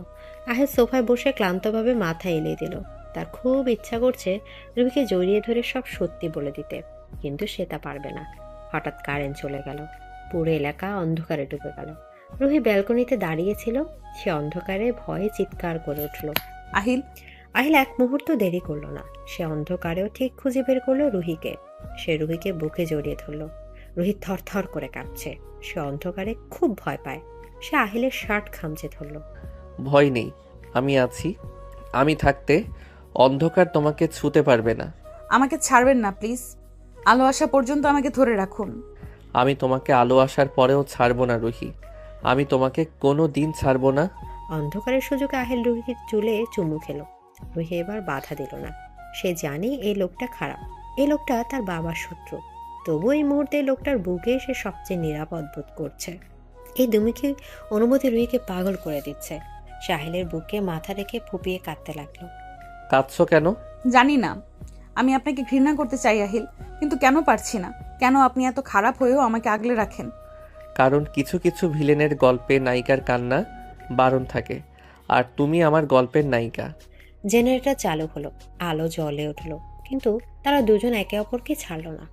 আহিল সোফায় বসে ক্লান্তভাবে মাথা এলিয়ে দিল। তার খুব ইচ্ছা করছে রুহিকে জড়িয়ে ধরে সব সত্যি বলে দিতে, কিন্তু সে তা পারবে না। হঠাৎ কারেন্ট চলে গেল। পুরো এলাকা অন্ধকারে ডুবে গেল। রুহি ব্যালকনিতে দাঁড়িয়েছিল। সে অন্ধকারে ভয়ে চিৎকার করে উঠল, আহিল! আহিল এক মুহূর্ত দেরি করলো না। সে অন্ধকারেও ঠিক খুঁজে বের করলো রুহিকে। সে রুহিকে বুকে জড়িয়ে ধরল। রুহি থরথর করে কাঁপছে। সে অন্ধকারে খুব ভয় পায়। সে আহিলের শার্ট খামচে ধরল। ভয় নেই, আমি আছি। আমি থাকতে অন্ধকার তোমাকে ছুঁতে পারবে না। আমাকে ছাড়বেন না প্লিজ। আলো আসা পর্যন্ত আমাকে ধরে রাখুন। আমি তোমাকে আলো আসার পরেও ছাড়বো না রুহি। আমি তোমাকে কোনো দিন ছাড়বো না। অন্ধকারের সুযোগে আহিল রুহির চুলে চুমু খেলো। রুহি এবার বাধা দিল না। সে জানে এই লোকটা খারাপ, এই লোকটা তার বাবার শত্রু। তবু এই মুহূর্তে এই লোকটার বুকে সে সবচেয়ে নিরাপদ বোধ করছে। এই দুমুখী অনুভূতি রুহিকে পাগল করে দিচ্ছে। সে আহিলের বুকে মাথা রেখে ফুপিয়ে কাঁদতে লাগলো। কাঁদছো কেন? জানি না। আমি আপনাকে ঘৃণা করতে চাই আহিল, কিন্তু কেন পারছি না। কেন আপনি এত খারাপ হয়েও আমাকে আগলে রাখেন? কারণ কিছু কিছু ভিলেনের গল্পে নায়িকার কান্না বারণ থাকে, আর তুমি আমার গল্পের নায়িকা। জেনারেটর চালু হলো, আলো জ্বলে উঠলো, কিন্তু তারা দুজন একে অপরকে ছাড়ল না।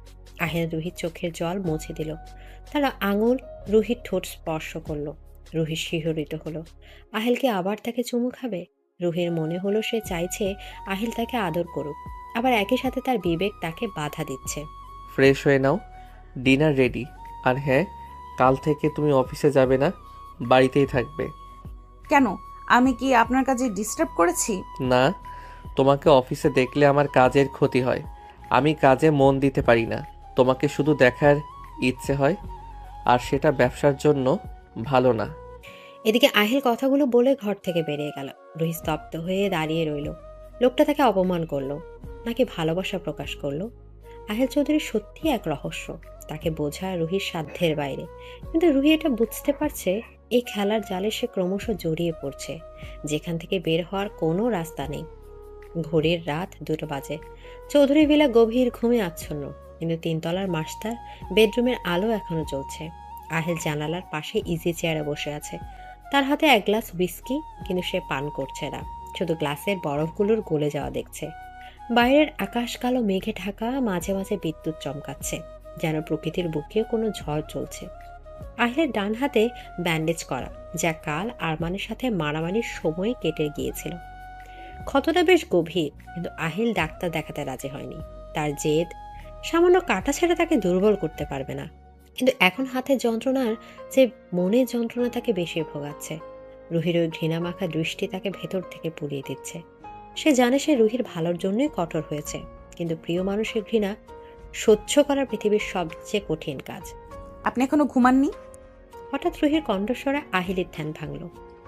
আহিল রুহির চোখের জল মুছে দিল। তারা আঙুল রুহির ঠোঁট স্পর্শ করলো। রুহি শিহরিত হলো। আহিলকে আবার তাকে চুমু খাবে। রুহির মনে হলো সে চাইছে আহিল তাকে আদর করুক, আবার একই সাথে তার বিবেক তাকে বাধা দিচ্ছে। ফ্রেশ হয়ে নাও, ডিনার রেডি। আর হ্যাঁ, কাল থেকে তুমি অফিসে যাবে না, বাড়িতেই থাকবে। কেন? আমি কি আপনার কাজে ডিস্টার্ব করেছি? না, তোমাকে অফিসে দেখলে আমার কাজের ক্ষতি হয়। আমি কাজে মন দিতে পারি না। তোমাকে শুধু দেখার ইচ্ছে হয়, আর সেটা ব্যবসার জন্য ভালো না। এদিকে আহিল কথাগুলো বলে ঘর থেকে বেরিয়ে গেল। রুহি স্তব্ধ হয়ে দাঁড়িয়ে রইল। লোকটা তাকে অপমান করলো নাকি ভালোবাসা প্রকাশ করলো? আহিল চৌধুরী সত্যি এক রহস্য। তাকে বোঝা রুহির সাধ্যের বাইরে, কিন্তু রুহি এটা বুঝতে পারছে এই খেলার জালে সে ক্রমশ জড়িয়ে পড়ছে, যেখান থেকে বের হওয়ার কোনো রাস্তা নেই। ঘড়ির রাত 2টা বাজে। চৌধুরী ভিলা গভীর ঘুমে আচ্ছন্ন, কিন্তু 3তলার মাস্টার বেডরুমের আলো এখনো জ্বলছে। আহিল জানালার পাশে ইজি চেয়ারে বসে আছে। তার হাতে 1 গ্লাস হুইস্কি, কিন্তু সে পান করছে না, শুধু গ্লাসের বরফগুলোর গলে যাওয়া দেখছে। বাইরের আকাশ কালো মেঘে ঢাকা, মাঝে মাঝে বিদ্যুৎ চমকাচ্ছে, যেন প্রকৃতির বুকে কোনো ঝড় চলছে। আহিলের ডান হাতে ব্যান্ডেজ করা, যা কাল আরমানের সাথে মারামারির সময় কেটে গিয়েছিল। ক্ষতটা বেশ গভীর, কিন্তু আহিল ডাক্তার দেখাতে রাজি হয়নি। তার জেদ, সামান্য কাটা ছেড়ে তাকে দুর্বল করতে পারবে না। কিন্তু এখন হাতে যন্ত্রণার যে মনের যন্ত্রণা তাকে বেশি ভোগাচ্ছে। রুহির ওই ঘৃণা মাখা দৃষ্টি তাকে ভেতর থেকে পুড়িয়ে দিচ্ছে। সে জানে সে রুহির ভালোর জন্যই কঠোর হয়েছে, কিন্তু প্রিয় মানুষের ঘৃণা সহ্য করা পৃথিবীর সবচেয়ে কঠিন কাজ। আপনি এখনো ঘুমাননি? হঠাৎ রুহির কণ্ঠস্বরে আহিলের ধ্যান ভাঙল।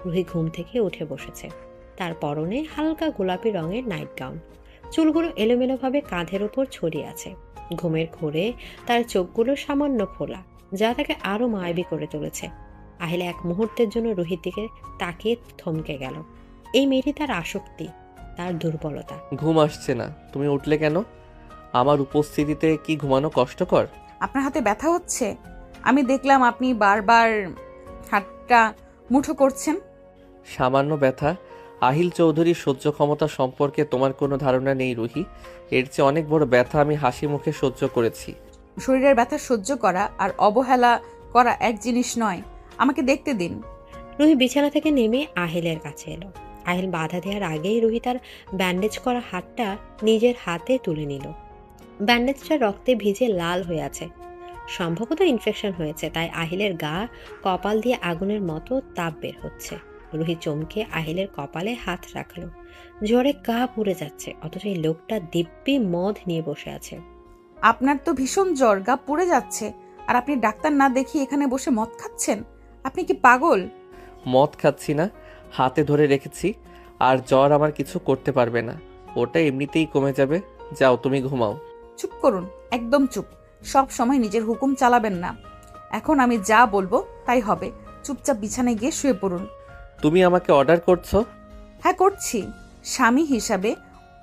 রুহি ঘুম থেকে উঠে বসেছে। তার পরনে হালকা গোলাপি রঙের নাইট গাউন, চুলগুলো এলোমেলোভাবে কাঁধের উপর ছড়িয়ে আছে। ঘুমের ঘোরে তার চোখগুলো সামান্য খোলা, যা তাকে আরো মায়াবী করে তুলেছে। আহিল এক মুহূর্তের জন্য রুহির দিকে তাকিয়ে থমকে গেল। এই মেয়েটি তার আসক্তি, তার দুর্বলতা। ঘুম আসছে না, তুমি উঠলে কেন? আমার উপস্থিতিতে কি ঘুমানো কষ্টকর? আপনার হাতে ব্যথা হচ্ছে? আমি দেখলাম আপনি বারবার হাতটা মুঠো করছেন। সামান্য ব্যথা? আহিল চৌধুরীর সহ্য ক্ষমতা সম্পর্কে তোমার কোনো ধারণা নেই রুহি। এর চেয়ে অনেক বড় ব্যথা আমি হাসি মুখে সহ্য করেছি। শরীরের ব্যথা সহ্য করা আর অবহেলা করা এক জিনিস নয়। আমাকে দেখতে দিন। রুহি বিছানা থেকে নেমে আহিলের কাছে এলো। আহিল বাধা দেওয়ার আগেই রুহি তার ব্যান্ডেজ করা হাতটা নিজের হাতে তুলে নিল। ব্যান্ডেজটা রক্তে ভিজে লাল হয়ে আছে, সম্ভবত ইনফেকশন হয়েছে, তাই আহিলের গা কপাল দিয়ে আগুনের মতো তাপ বের হচ্ছে। রুহি চমকে আহিলের কপালে হাত রাখলো। জ্বরে গা পুড়ে যাচ্ছে, অথচ এই লোকটা দিব্যি মদ নিয়ে বসে আছে। আপনার তো ভীষণ জ্বর, গা পুড়ে যাচ্ছে, আর আপনি ডাক্তার না দেখিয়ে এখানে বসে মদ খাচ্ছেন? আপনি কি পাগল? মদ খাচ্ছি না, হাতে ধরে রেখেছি। আর জ্বর আমার কিছু করতে পারবে না, ওটা এমনিতেই কমে যাবে। যাও, তুমি ঘুমাও। চুপ করুন, একদম চুপ। সব সময় নিজের হুকুম চালাবেন না। এখন আমি যা বলবো তাই হবে। চুপচাপ বিছানায় গিয়ে শুয়ে পড়ুন। তুমি আমাকে অর্ডার করছো? হ্যাঁ করছি। স্বামী হিসাবে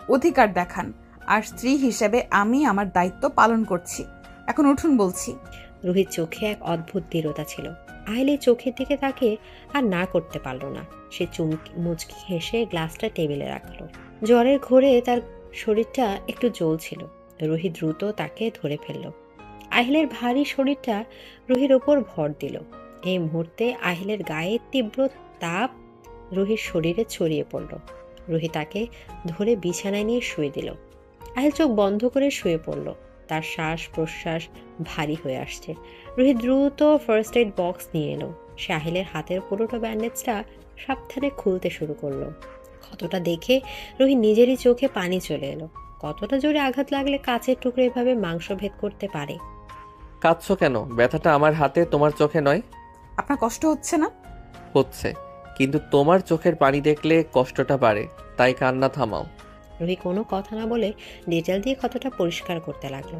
অধিকার দেখান, আর স্ত্রী হিসাবে আমি আমার দায়িত্ব পালন করছি। এখন উঠুন বলছি। রুহির চোখে এক অদ্ভুত দৃঢ়তা ছিল। আহিল এই চোখের দিকে তাকে আর না করতে পারল না। সে মুচকি হেসে গ্লাসটা টেবিলে রাখলো। জ্বরের ঘোরে তার শরীরটা একটু জ্বলছিল। রুহি দ্রুত তাকে ধরে ফেলল। আহিলের ভারী শরীরটা রুহির ওপর ভর দিল। এই মুহূর্তে আহিলের গায়ে তীব্র তাপ রুহির শরীরে ছড়িয়ে পড়ল। রুহি তাকে ধরে বিছানায় নিয়ে শুয়ে দিল। আহিল চোখ বন্ধ করে শুয়ে পড়ল। তার শ্বাস প্রশ্বাস ভারী হয়ে আসছে। রুহি দ্রুত ফার্স্ট এড বক্স নিয়ে এলো। সে আহিলের হাতের পুরোটা ব্যান্ডেজটা সাবধানে খুলতে শুরু করলো। ক্ষতটা দেখে রুহি নিজেরই চোখে পানি চলে এলো। কতটা জোরে আঘাত লাগলে কাচের টুকরো এভাবে মাংস ভেদ করতে পারে? কাঁদছো কেন? ব্যথাটা আমার হাতে, তোমার চোখে নয়। আপনার কষ্ট হচ্ছে না? হচ্ছে, কিন্তু তোমার চোখের পানি দেখলে কষ্টটা বাড়ে, তাই কান্না থামাও। রুহি কোনো কথা না বলে ডিটেল দিয়ে ক্ষতটা পরিষ্কার করতে লাগলো।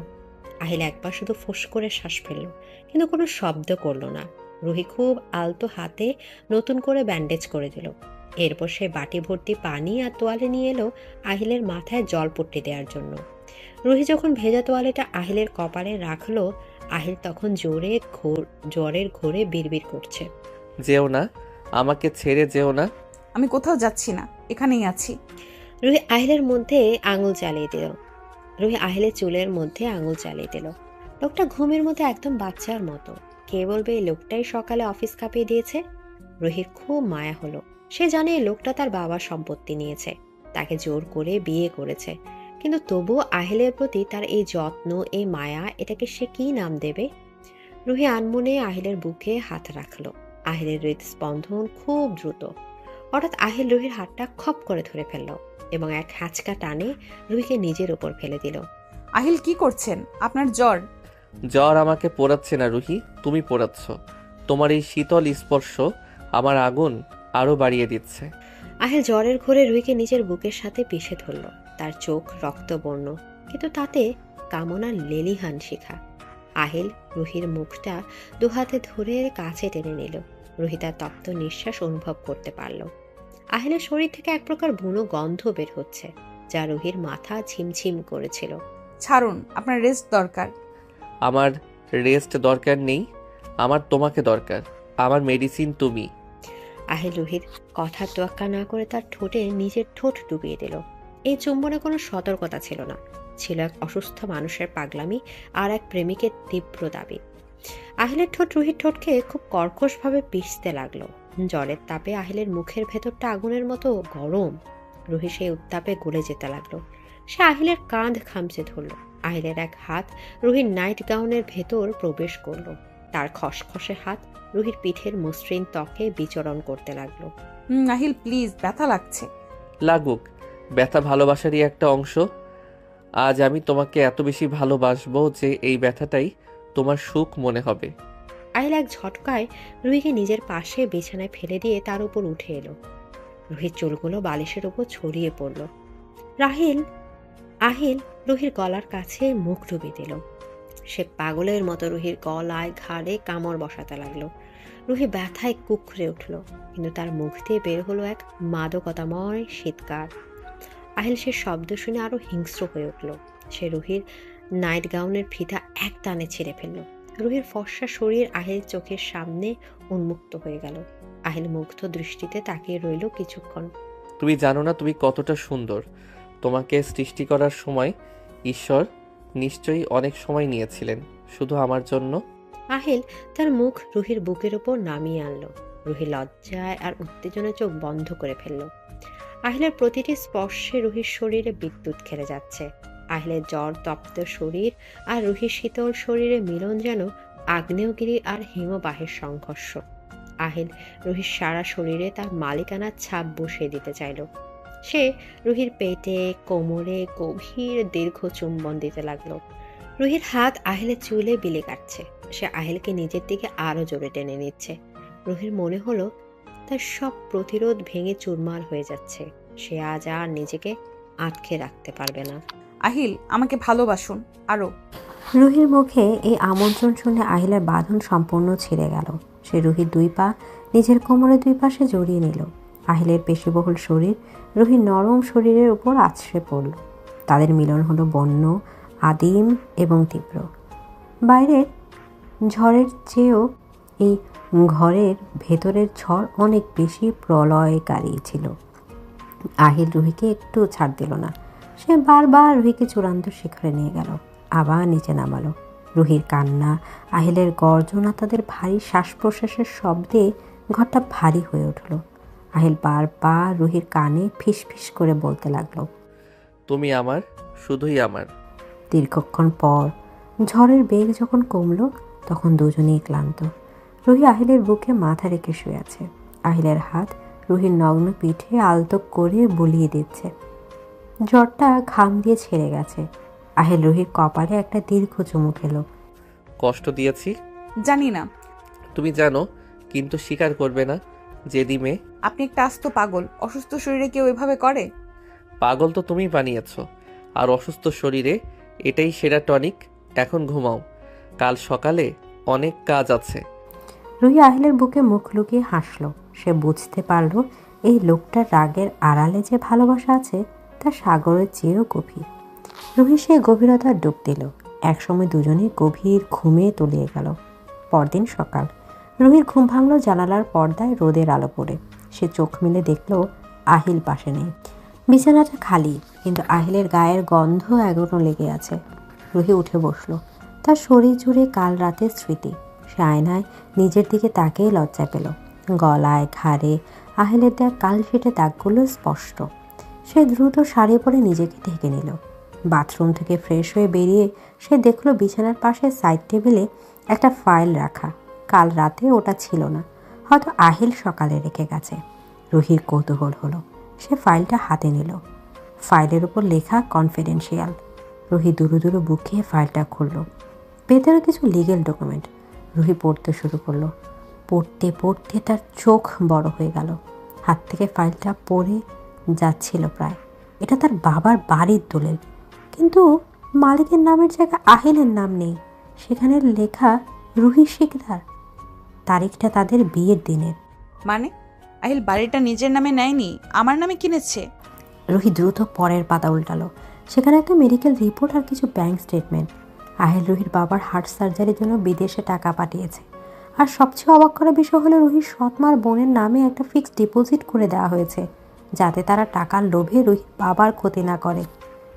আহিল একবার শুধু ফোঁস করে শ্বাস ফেলল, কিন্তু কোনো শব্দ করলো না। রুহি খুব আলতো হাতে নতুন করে ব্যান্ডেজ করে দিল। এরপর সে বাটি ভর্তি পানি আর তোয়ালে নিয়ে এলো আহিলের মাথায় জলপট্টি দেওয়ার জন্য। রুহি যখন ভেজা তোয়ালেটা আহিলের কপালে রাখলো, আহিল তখন জ্বরের ঘোরে বিড়বিড় করছে। যেও না, আমাকে ছেড়ে যেও না। আমি কোথাও যাচ্ছি না, এখানেই আছি। রুহি আহিলের মধ্যে আঙুল চালিয়ে দিল। রুহি আহিলের চুলের মধ্যে আঙুল চালিয়ে দিল। লোকটা ঘুমের মধ্যে একদম বাচ্চার মতো। কে বলবে এই লোকটাই সকালে অফিস কাঁপিয়ে দিয়েছে? রুহির খুব মায়া হলো। সে জানে এই লোকটা তার বাবার সম্পত্তি নিয়েছে, তাকে জোর করে বিয়ে করেছে, কিন্তু তবুও আহিলের প্রতি তার এই যত্ন, এই মায়া, এটাকে সে কি নাম দেবে? রুহি আনমনে আহিলের বুকে হাত রাখলো। আহিলের হৃদস্পন্দন খুব দ্রুত। হঠাৎ আহিল রুহির হাতটা খপ করে ধরে ফেলল এবং এক হ্যাঁচকা টানে রুহিকে নিজের উপর ফেলে দিল। আহিল কি করছেন? আপনার জ্বর? জ্বর আমাকে পোড়াচ্ছে না রুহি, তুমি পোড়াচ্ছ। তোমার এই শীতল স্পর্শ আমার আগুন আরো বাড়িয়ে দিচ্ছে। আহিল জ্বরের ঘোরে রুহিকে নিজের বুকের সাথে পিষে ধরল। তার চোখ রক্তবর্ণ, কিন্তু তাতে কামনার লেলিহান শিখা। আহিল রুহির মুখটা দুহাতে ধরে কাছে টেনে নিল। রুহি তার তপ্ত নিঃশ্বাস অনুভব করতে পারল। আহিলের শরীর থেকে এক প্রকার বুনো গন্ধ বের হচ্ছে, যা রুহির মাথা ঝিমঝিম করেছিল। ছাড়ুন, আপনার রেস্ট দরকার। আমার রেস্ট দরকার নেই, আমার তোমাকে দরকার। আমার মেডিসিন তুমি। আহিল রুহির কথা তোয়াক্কা না করে তার ঠোঁটে নিজের ঠোঁট ডুবিয়ে দিল। এই চুম্বনে কোনো সতর্কতা ছিল না, ছিল এক অসুস্থ মানুষের পাগলামি আর এক প্রেমিকের তীব্র দাবি। আহিলের ঠোঁট রুহির ঠোঁটকে খুব কর্কশভাবে পিষতে লাগলো। জ্বরের তাপে আহিলের মুখের ভেতরটা আগুনের মতো গরম। রুহি সেই উত্তাপে গলে যেতে লাগলো। সে আহিলের কাঁধ খামচে ধরল। আহিলের এক হাত রুহির নাইট গাউনের ভেতর প্রবেশ করলো। তার খসখসে হাত রুহির পিঠের মসৃণ ত্বকে বিচরণ করতে লাগলো। আহিল প্লিজ, ব্যথা লাগছে। লাগুক, ব্যথা ভালোবাসারই একটা অংশ। আজ আমি তোমাকে এত বেশি ভালোবাসবো যে এই ব্যথাটাই তোমার সুখ মনে হবে। আহিল এক ঝটকায় রুহিকে নিজের পাশে বিছানায় ফেলে দিয়ে তার উপর উঠে এলো। রুহির চুলগুলো বালিশের উপর ছড়িয়ে পড়ল। আহিল রুহির গলার কাছে মুখ ডুবিয়ে দিল। সে পাগলের মতো রুহির গলায় ঘাড়ে কামড় বসাতে লাগলো। রুহি ব্যথায় কুঁকড়ে উঠল, কিন্তু তার মুখ দিয়ে বের হলো এক মাদকতাময় শীতকার। আহিল সে শব্দ শুনে আরো হিংস্র হয়ে উঠল। সে রুহির নাইট গাউনের ফিতা এক টানে ছিঁড়ে ফেলল। রুহির ফর্সা শরীর আহিল চোখের সামনে উন্মুক্ত হয়ে গেল। আহিল মুগ্ধ দৃষ্টিতে তাকিয়ে রইল কিছুক্ষণ। তুমি জানো না তুমি কতটা সুন্দর। তোমাকে সৃষ্টি করার সময় ঈশ্বর নিশ্চয়ই অনেক সময় নিয়েছিলেন শুধু আমার জন্য। আহিল তার মুখ রুহির বুকের ওপর নামিয়ে আনলো। রুহি লজ্জায় আর উত্তেজনায় চোখ বন্ধ করে ফেলল। আহিলের প্রতিটি স্পর্শে রুহির শরীরে বিদ্যুৎ খেলে যাচ্ছে। আহিলের জ্বর তপ্ত শরীর আর রুহির শীতল শরীরের মিলন যেন আগ্নেয়গিরি আর হিমবাহের সংঘর্ষ। আহিল রুহির সারা শরীরে তার মালিকানার ছাপ বসিয়ে দিতে চাইল। সে রুহির পেটে কোমরে গভীর দীর্ঘ চুম্বন দিতে লাগলো। রুহির হাত আহিলের চুলে বিলে কাটছে। সে আহিলকে নিজের দিকে আরো জোরে টেনে নিচ্ছে। রুহির মনে হলো তার সব প্রতিরোধ ভেঙে চুরমার হয়ে যাচ্ছে। সে আজ আর নিজেকে আটকে রাখতে পারবে না। আহিল, আমাকে ভালোবাসুন আরো। রুহির মুখে এই আমন্ত্রণ শুনে আহিলের বাঁধন সম্পূর্ণ ছিঁড়ে গেল। সে রুহির দুই পা নিজের কোমরের দুই পাশে জড়িয়ে নিল। আহিলের পেশিবহুল শরীর রুহির নরম শরীরের উপর আছড়ে পড়ল। তাদের মিলন হলো বন্য, আদিম এবং তীব্র। বাইরের ঝড়ের চেয়েও এই ঘরের ভেতরের ঝড় অনেক বেশি প্রলয়কারী ছিল। আহিল রুহিকে একটু ছাড় দিল না। সে বারবার রুহিকে চূড়ান্ত শিখরে নিয়ে গেল, আবার নিচে নামালো। রুহির কান্না, আহিলের গর্জনা, তাদের ভারী শ্বাস প্রশ্বাসের শব্দে ঘরটা ভারী হয়ে উঠল। আহিল বারবার রুহির কানে ফিস ফিস করে বলতে লাগলো, তুমি আমার, শুধুই আমার। দীর্ঘক্ষণ পর ঝড়ের বেগ যখন কমলো তখন দুজনেই ক্লান্ত। রুহি আহিলের বুকে মাথা রেখে শুয়ে আছে। আহিলের হাত রুহির নগ্ন পিঠে আলতো করে বুলিয়ে দিচ্ছে। জ্বরটা ঘাম দিয়ে ছেড়ে গেছে। আহিল রুহির কপালে একটা দীর্ঘ চুমু খেলো। কষ্ট দিয়েছি জানি না। তুমি জানো, কিন্তু স্বীকার করবে না। জেদি মেয়ে। আপনি একটা আস্ত পাগল। অসুস্থ শরীরে কেউ এভাবে করে? পাগল তো তুমি বানিয়েছ, আর অসুস্থ শরীরে এটাই সেরা টনিক। এখন ঘুমাও, কাল সকালে অনেক কাজ আছে। রুহি আহিলের বুকে মুখ লুকিয়ে হাসল। সে বুঝতে পারল এই লোকটার রাগের আড়ালে যে ভালোবাসা আছে তা সাগরের চেয়েও গভীর। রুহি সে গভীরতার ডুব দিল। একসময় দুজনে গভীর ঘুমে তলিয়ে গেল। পরদিন সকাল। রুহির ঘুম ভাঙল জানালার পর্দায় রোদের আলো পড়ে। সে চোখ মেলে দেখল আহিল পাশে নেই। বিছানাটা খালি, কিন্তু আহিলের গায়ের গন্ধ এখনো লেগে আছে। রুহি উঠে বসল। তার শরীর জুড়ে কাল রাতের স্মৃতি। সে আয়নায় নিজের দিকে তাকিয়ে লজ্জা পেল। গলায়, ঘাড়ে আহিলের দেয়া কাল ফেটে দাগগুলো স্পষ্ট। সে দ্রুত শাড়ি পরে নিজেকে ঢেকে নিল। বাথরুম থেকে ফ্রেশ হয়ে বেরিয়ে সে দেখল বিছানার পাশে সাইড টেবিলে একটা ফাইল রাখা। কাল রাতে ওটা ছিল না, হয়তো আহিল সকালে রেখে গেছে। রুহির কৌতূহল হলো। সে ফাইলটা হাতে নিল। ফাইলের উপর লেখা কনফিডেন্সিয়াল। রুহি দুরু দুরু বুকিয়ে ফাইলটা খুলল। ভেতরে কিছু লিগেল ডকুমেন্ট। রুহি পড়তে শুরু করলো। পড়তে পড়তে তার চোখ বড় হয়ে গেল। হাত থেকে ফাইলটা পড়ে যাচ্ছিল প্রায়। এটা তার বাবার বাড়ির দলিল, কিন্তু মালিকের নামের জায়গায় আহিলের নাম নেই। সেখানে লেখা রুহি শিকদার। তারিখটা তাদের বিয়ের দিনের। মানে আহিল বাড়িটা নিজের নামে নেয়নি, আমার নামে কিনেছে? রুহি দ্রুত পরের পাতা উল্টালো। সেখানে একটা মেডিকেল রিপোর্ট আর কিছু ব্যাংক স্টেটমেন্ট। আহিল রুহির বাবার হার্ট সার্জারির জন্য বিদেশে টাকা পাঠিয়েছে। আর সবচেয়ে অবাক করা বিষয় হলো রুহির সৎমার বোনের নামে একটা ফিক্সড ডিপোজিট করে দেওয়া হয়েছে, যাতে তারা টাকার লোভে রুহির বাবার ক্ষতি না করে।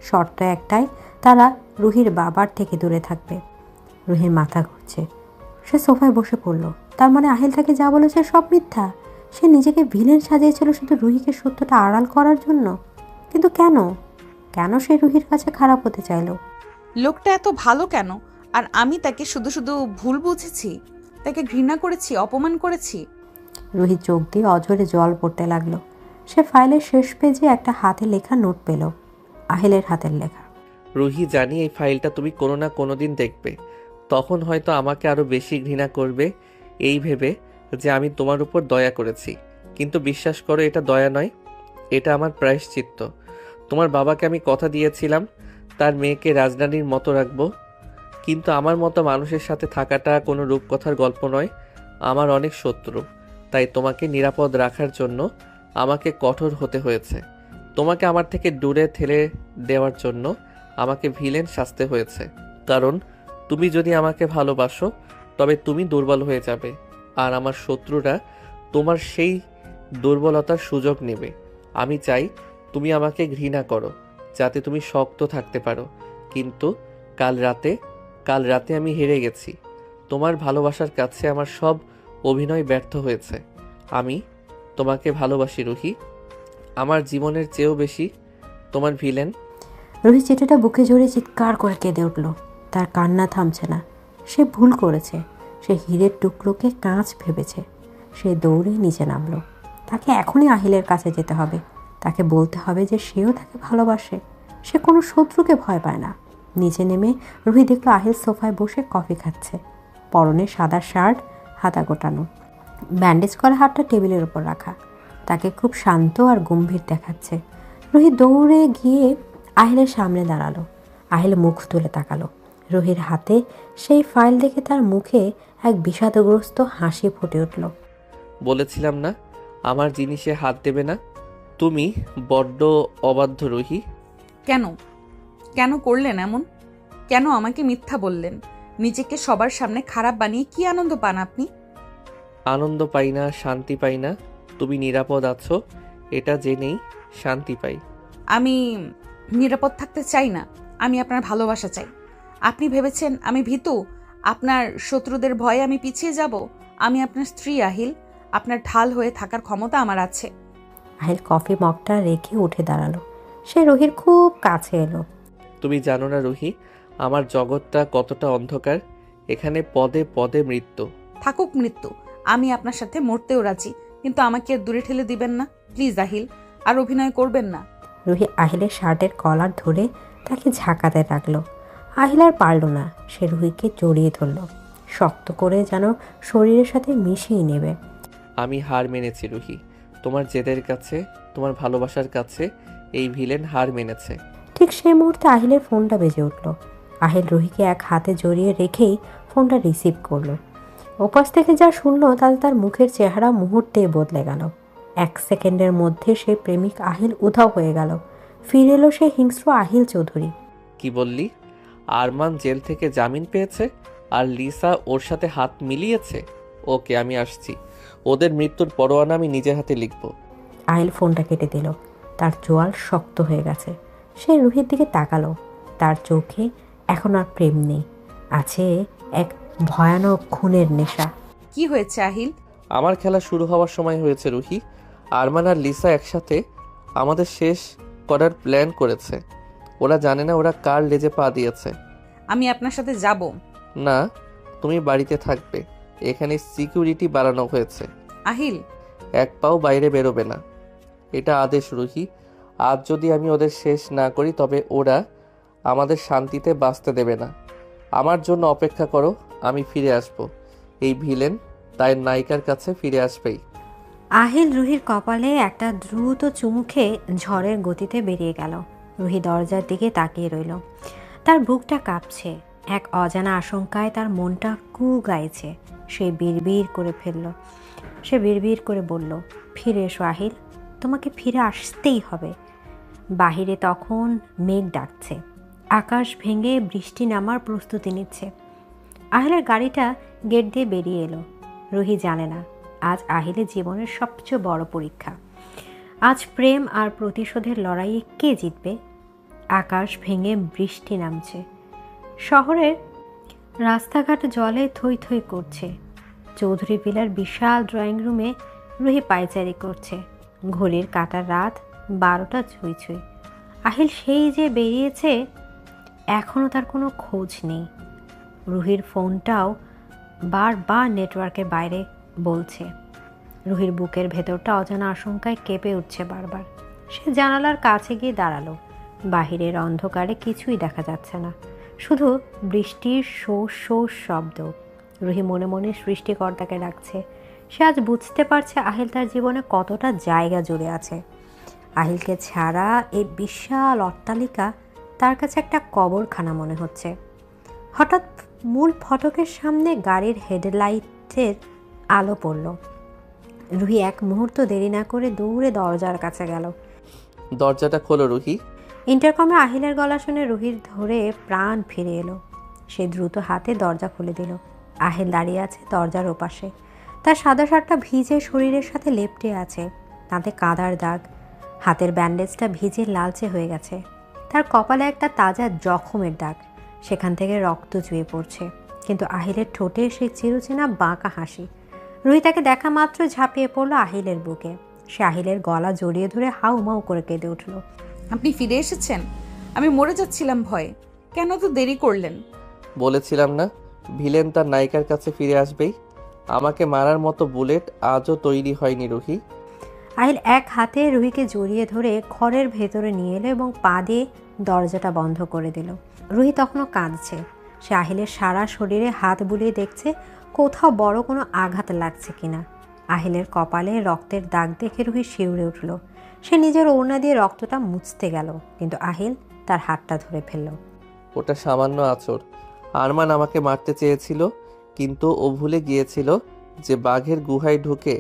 শর্ত একটাই, তারা রুহির বাবার থেকে দূরে থাকবে। রুহির মাথা ঘুরছে। সে সোফায় বসে পড়ল। তার মানে আহিল তাকে যা বলেছে সব মিথ্যা। সে নিজেকে ভিলেন সাজিয়েছিল শুধু রুহিকে সত্যটা আড়াল করার জন্য। কিন্তু কেন কেন সে রুহির কাছে খারাপ হতে চাইল? লোকটা এত ভালো কেন? আর আমি তাকে শুধু শুধু ভুল বুঝেছি, তাকে ঘৃণা করেছি, অপমান করেছি। রুহি চোখ দিয়ে অঝরে জল পড়তে লাগলো। সে ফাইলের শেষ পেজে একটা হাতে লেখা নোট পেল, আহিলের হাতের লেখা। রুহি, জানি এই ফাইলটা তুমি কোনো না কোনো দিন দেখবে, তখন হয়তো আমাকে আরো বেশি ঘৃণা করবে এই ভেবে যে আমি তোমার উপর দয়া করেছি। কিন্তু বিশ্বাস করো, এটা দয়া নয়, এটা আমার প্রায়শ্চিত্ত। তোমার বাবাকে আমি কথা দিয়েছিলাম তার মেয়েকে রাজরানীর মতো রাখবো, কিন্তু আমার মতো মানুষের সাথে থাকাটা কোনো রূপকথার গল্প নয়। আমার অনেক শত্রু, তাই তোমাকে নিরাপদ রাখার জন্য আমাকে কঠোর হতে হয়েছে। তোমাকে আমার থেকে দূরে ঠেলে দেওয়ার জন্য আমাকে ভিলেন সাজতে হয়েছে। কারণ তুমি যদি আমাকে ভালোবাসো তবে তুমি দুর্বল হয়ে যাবে, আর আমার শত্রুরা তোমার সেই দুর্বলতার সুযোগ নেবে। আমি চাই তুমি আমাকে ঘৃণা করো, যাতে তুমি শক্ত থাকতে পারো। কিন্তু কাল রাতে আমি হেরে গেছি। তোমার ভালোবাসার কাছে আমার সব অভিনয় ব্যর্থ হয়েছে। আমি তোমাকে ভালোবাসি রুহি, আমার জীবনের চেয়েও বেশি। তোমার ভিলেন। রুহি চিঠিটা বুকে জড়িয়ে চিৎকার করে কেঁদে উঠল। তার কান্না থামছে না। সে ভুল করেছে। সে হীরের টুকরোকে কাঁচ ভেবেছে। সে দৌড়ে নিচে নামলো। তাকে এখনই আহিলের কাছে যেতে হবে। তাকে বলতে হবে যে সেও তাকে ভালোবাসে। সে কোনো শত্রুকে ভয় পায় না। নিচে নেমে রুহি দেখল আহিল সোফায় বসে কফি খাচ্ছে। পরনে সাদা শার্ট, হাতা গোটানো, ব্যান্ডেজ করা হাতটা টেবিলের ওপর রাখা। তাকে খুব শান্ত আর গম্ভীর দেখাচ্ছে। রুহি দৌড়ে গিয়ে আহিলের সামনে দাঁড়ালো। আহিল মুখ তুলে তাকালো। রুহির হাতে সেই ফাইল দেখে তার মুখে এক বিষাদগ্রস্ত হাসি ফুটে উঠল। বলেছিলাম না আমার জিনিসে হাত দেবে না? তুমি বড্ড অবাধ্য রুহি। কেন কেন করলেন এমন? কেন আমাকে মিথ্যা বললেন? নিজেকে সবার সামনে খারাপ বানিয়ে কি আনন্দ পান আপনি? আনন্দ পাই না, শান্তি পাই না। তুমি নিরাপদ আছো এটা জেনেই শান্তি পাই। আমি নিরাপদ থাকতে চাই না, আমি আপনার ভালোবাসা চাই। আপনি ভেবেছেন আমি ভীতু? আপনার শত্রুদের ভয়ে আমি পিছিয়ে যাব? আমি আপনার স্ত্রী আহিল, আপনার ঢাল হয়ে থাকার ক্ষমতা আমার আছে। আহিল কফি মগটা রেখে উঠে দাঁড়ালো। সে রুহির খুব কাছে এলো। তুমি জানো না রুহি, আমার জগৎটা কতটা অন্ধকার। এখানে পদে পদে মৃত্যু। থাকুক মৃত্যু, আমি আপনার সাথে মরতেও রাজি, কিন্তু আমাকে আর দূরে ঠেলে দিবেন না প্লিজ আহিল। আর অভিনয় করবেন না। রুহি আহিলের শার্টের কলার ধরে তাকে ঝাঁকাতে লাগলো। আহিল আর পারল না। সে রুহিকে জড়িয়ে ধরল, শক্ত করে যেন শরীরের সাথে মিশিয়ে নেবে। আমি হার মেনেছি রুহি, তোমার জেদের কাছে, তোমার ভালোবাসার কাছে এই ভিলেন হার মেনেছে। ঠিক সেই মুহূর্তে আহিলের ফোনটা বেজে উঠল। আহিল রুহিকে এক হাতে জড়িয়ে রেখেই ফোনটা রিসিভ করলো। ওপাশ থেকে যা শুনলো তাতে তার মুখের চেহারা মুহূর্তেই বদলে গেল। 1 সেকেন্ডের মধ্যে সে প্রেমিক আহিল উধাও হয়ে গেল। ফিরে এলো সে হিংস্র আহিল চৌধুরী। কি বললি? আরমান জেল থেকে জামিন পেয়েছে আর লিসা ওর সাথে হাত মিলিয়েছে? ওকে, আমি আসছি। ওদের মৃত্যুর পরোয়ানা আমি নিজের হাতে লিখব। আহিল ফোনটা কেটে দিল। তার চোয়াল শক্ত হয়ে গেছে। সে রুহির দিকে তাকালো। তার চোখে এখন আর প্রেম নেই, আছে এক ভয়ানক খুনের নেশা। কি হয়েছে আহিল? আমার খেলা শুরু হওয়ার সময় হয়েছে রুহি। আরমান আর লিসা একসাথে আমাদের শেষ করার প্ল্যান করেছে। ওরা জানে না ওরা কার লেজে পা দিয়েছে। আমি আপনার সাথে যাব না, তুমি বাড়িতে থাকবে। এখানে সিকিউরিটি বাড়ানো হয়েছে। আহিল, এক পাও বাইরে বেরোবে না, এটা আদেশ রুহি। আজ যদি আমি ওদের শেষ না করি তবে ওরা আমাদের শান্তিতে বাঁচতে দেবে না। আমার জন্য অপেক্ষা করো, আমি ফিরে আসব। এই ভিলেন তাই নায়িকার কাছে ফিরে আসবেই। আহিল রুহির কপালে একটা দ্রুত চুমু খেয়ে ঝড়ের গতিতে বেরিয়ে গেল। রুহি দরজার দিকে তাকিয়ে রইল। তার বুকটা কাঁপছে, এক অজানা আশঙ্কায় তার মনটা কু গাইছে। সে বিড়বিড় করে বলল, ফিরে এসো আহিল, তোমাকে ফিরে আসতেই হবে। বাহিরে তখন মেঘ ডাকছে, আকাশ ভেঙে বৃষ্টি নামার প্রস্তুতি নিচ্ছে। আহিলের গাড়িটা গেট দিয়ে বেরিয়ে এলো। রুহি জানে না আজ আহিলের জীবনের সবচেয়ে বড় পরীক্ষা। আজ প্রেম আর প্রতিশোধের লড়াইয়ে কে জিতবে? আকাশ ভেঙে বৃষ্টি নামছে, শহরের রাস্তাঘাট জলে থই থই করছে। চৌধুরী ভিলার বিশাল ড্রয়িং রুমে রুহি পায়চারি করছে। ঘড়ির কাঁটার রাত 12টা ছুঁই ছুঁই। আহিল সেই যে বেরিয়েছে, এখনও তার কোনো খোঁজ নেই। রুহির ফোনটাও বারবার নেটওয়ার্কের বাইরে বলছে। রুহির বুকের ভেতরটা অজানা আশঙ্কায় কেঁপে উঠছে বারবার। সে জানালার কাছে গিয়ে দাঁড়ালো। বাহিরের অন্ধকারে কিছুই দেখা যাচ্ছে না, শুধু বৃষ্টির শো শো শব্দ। রুহি মনে মনে সৃষ্টিকর্তাকে ডাকছে। সে আজ বুঝতে পারছে আহিল তার জীবনে কতটা জায়গা জুড়ে আছে। আহিলকে ছাড়া এই বিশাল অট্টালিকা তার কাছে একটা কবরখানা মনে হচ্ছে। হঠাৎ মূল ফটকের সামনে গাড়ির হেডলাইটের আলো পড়ল। রুহি এক মুহূর্ত দেরি না করে দৌড়ে দরজার কাছে গেল। দরজাটা খোলো রুহি। ইন্টারকমে আহিলের গলা শুনে রুহির ধরে প্রাণ ফিরে এলো। সে দ্রুত হাতে দরজা খুলে দিল। আহিল দাঁড়িয়ে আছে দরজার ওপাশে। তার সাদা শার্টটা ভিজে শরীরের সাথে লেপ্টে আছে, তাতে কাদার দাগ। হাতের ব্যান্ডেজটা ভিজে লালচে হয়ে গেছে। তার কপালে একটা তাজা জখমের দাগ, সেখান থেকে রক্ত চুয়ে পড়ছে। কিন্তু আহিলের ঠোঁটে সেই চিরচেনা বাঁকা হাসি। রুহি তাকে দেখা মাত্র ঝাঁপিয়ে পড়লো আহিলের বুকে। সে আহিলের গলা জড়িয়ে ধরে হাউমাউ করে কেঁদে উঠল। আপনি ফিরে এসেছেন? আমি মরে যাচ্ছিলাম ভয়ে। কেন তো দেরি করলেন? বলেছিলাম না ভিলেন তার নায়িকার কাছে ফিরে আসবেই। আমাকে মারার মতো বুলেট আজও তৈরি হয়নি রুহি। আহিল এক হাতে রুহিকে জড়িয়ে ধরে ঘরের ভেতরে নিয়ে এলো এবং পা দিয়ে দরজাটা বন্ধ করে দিল। রুহি তখনও কাঁদছে। সে আহিলের সারা শরীরে হাত বুলিয়ে দেখছে কোথাও বড় কোনো আঘাত লাগছে কিনা। আহিলের কপালে রক্তের দাগ দেখে রুহি শিউরে উঠল। সে নিজের ওড়না দিয়ে রক্তটা মুছতে গেল, কিন্তু আহিল তার হাতটা ধরে ফেলল। ওটা সামান্য আঁচড়। আরমান আমাকে মারতে চেয়েছিল, কিন্তু ও ভুলে গিয়েছিল যে বাঘের গুহায় ঢুকে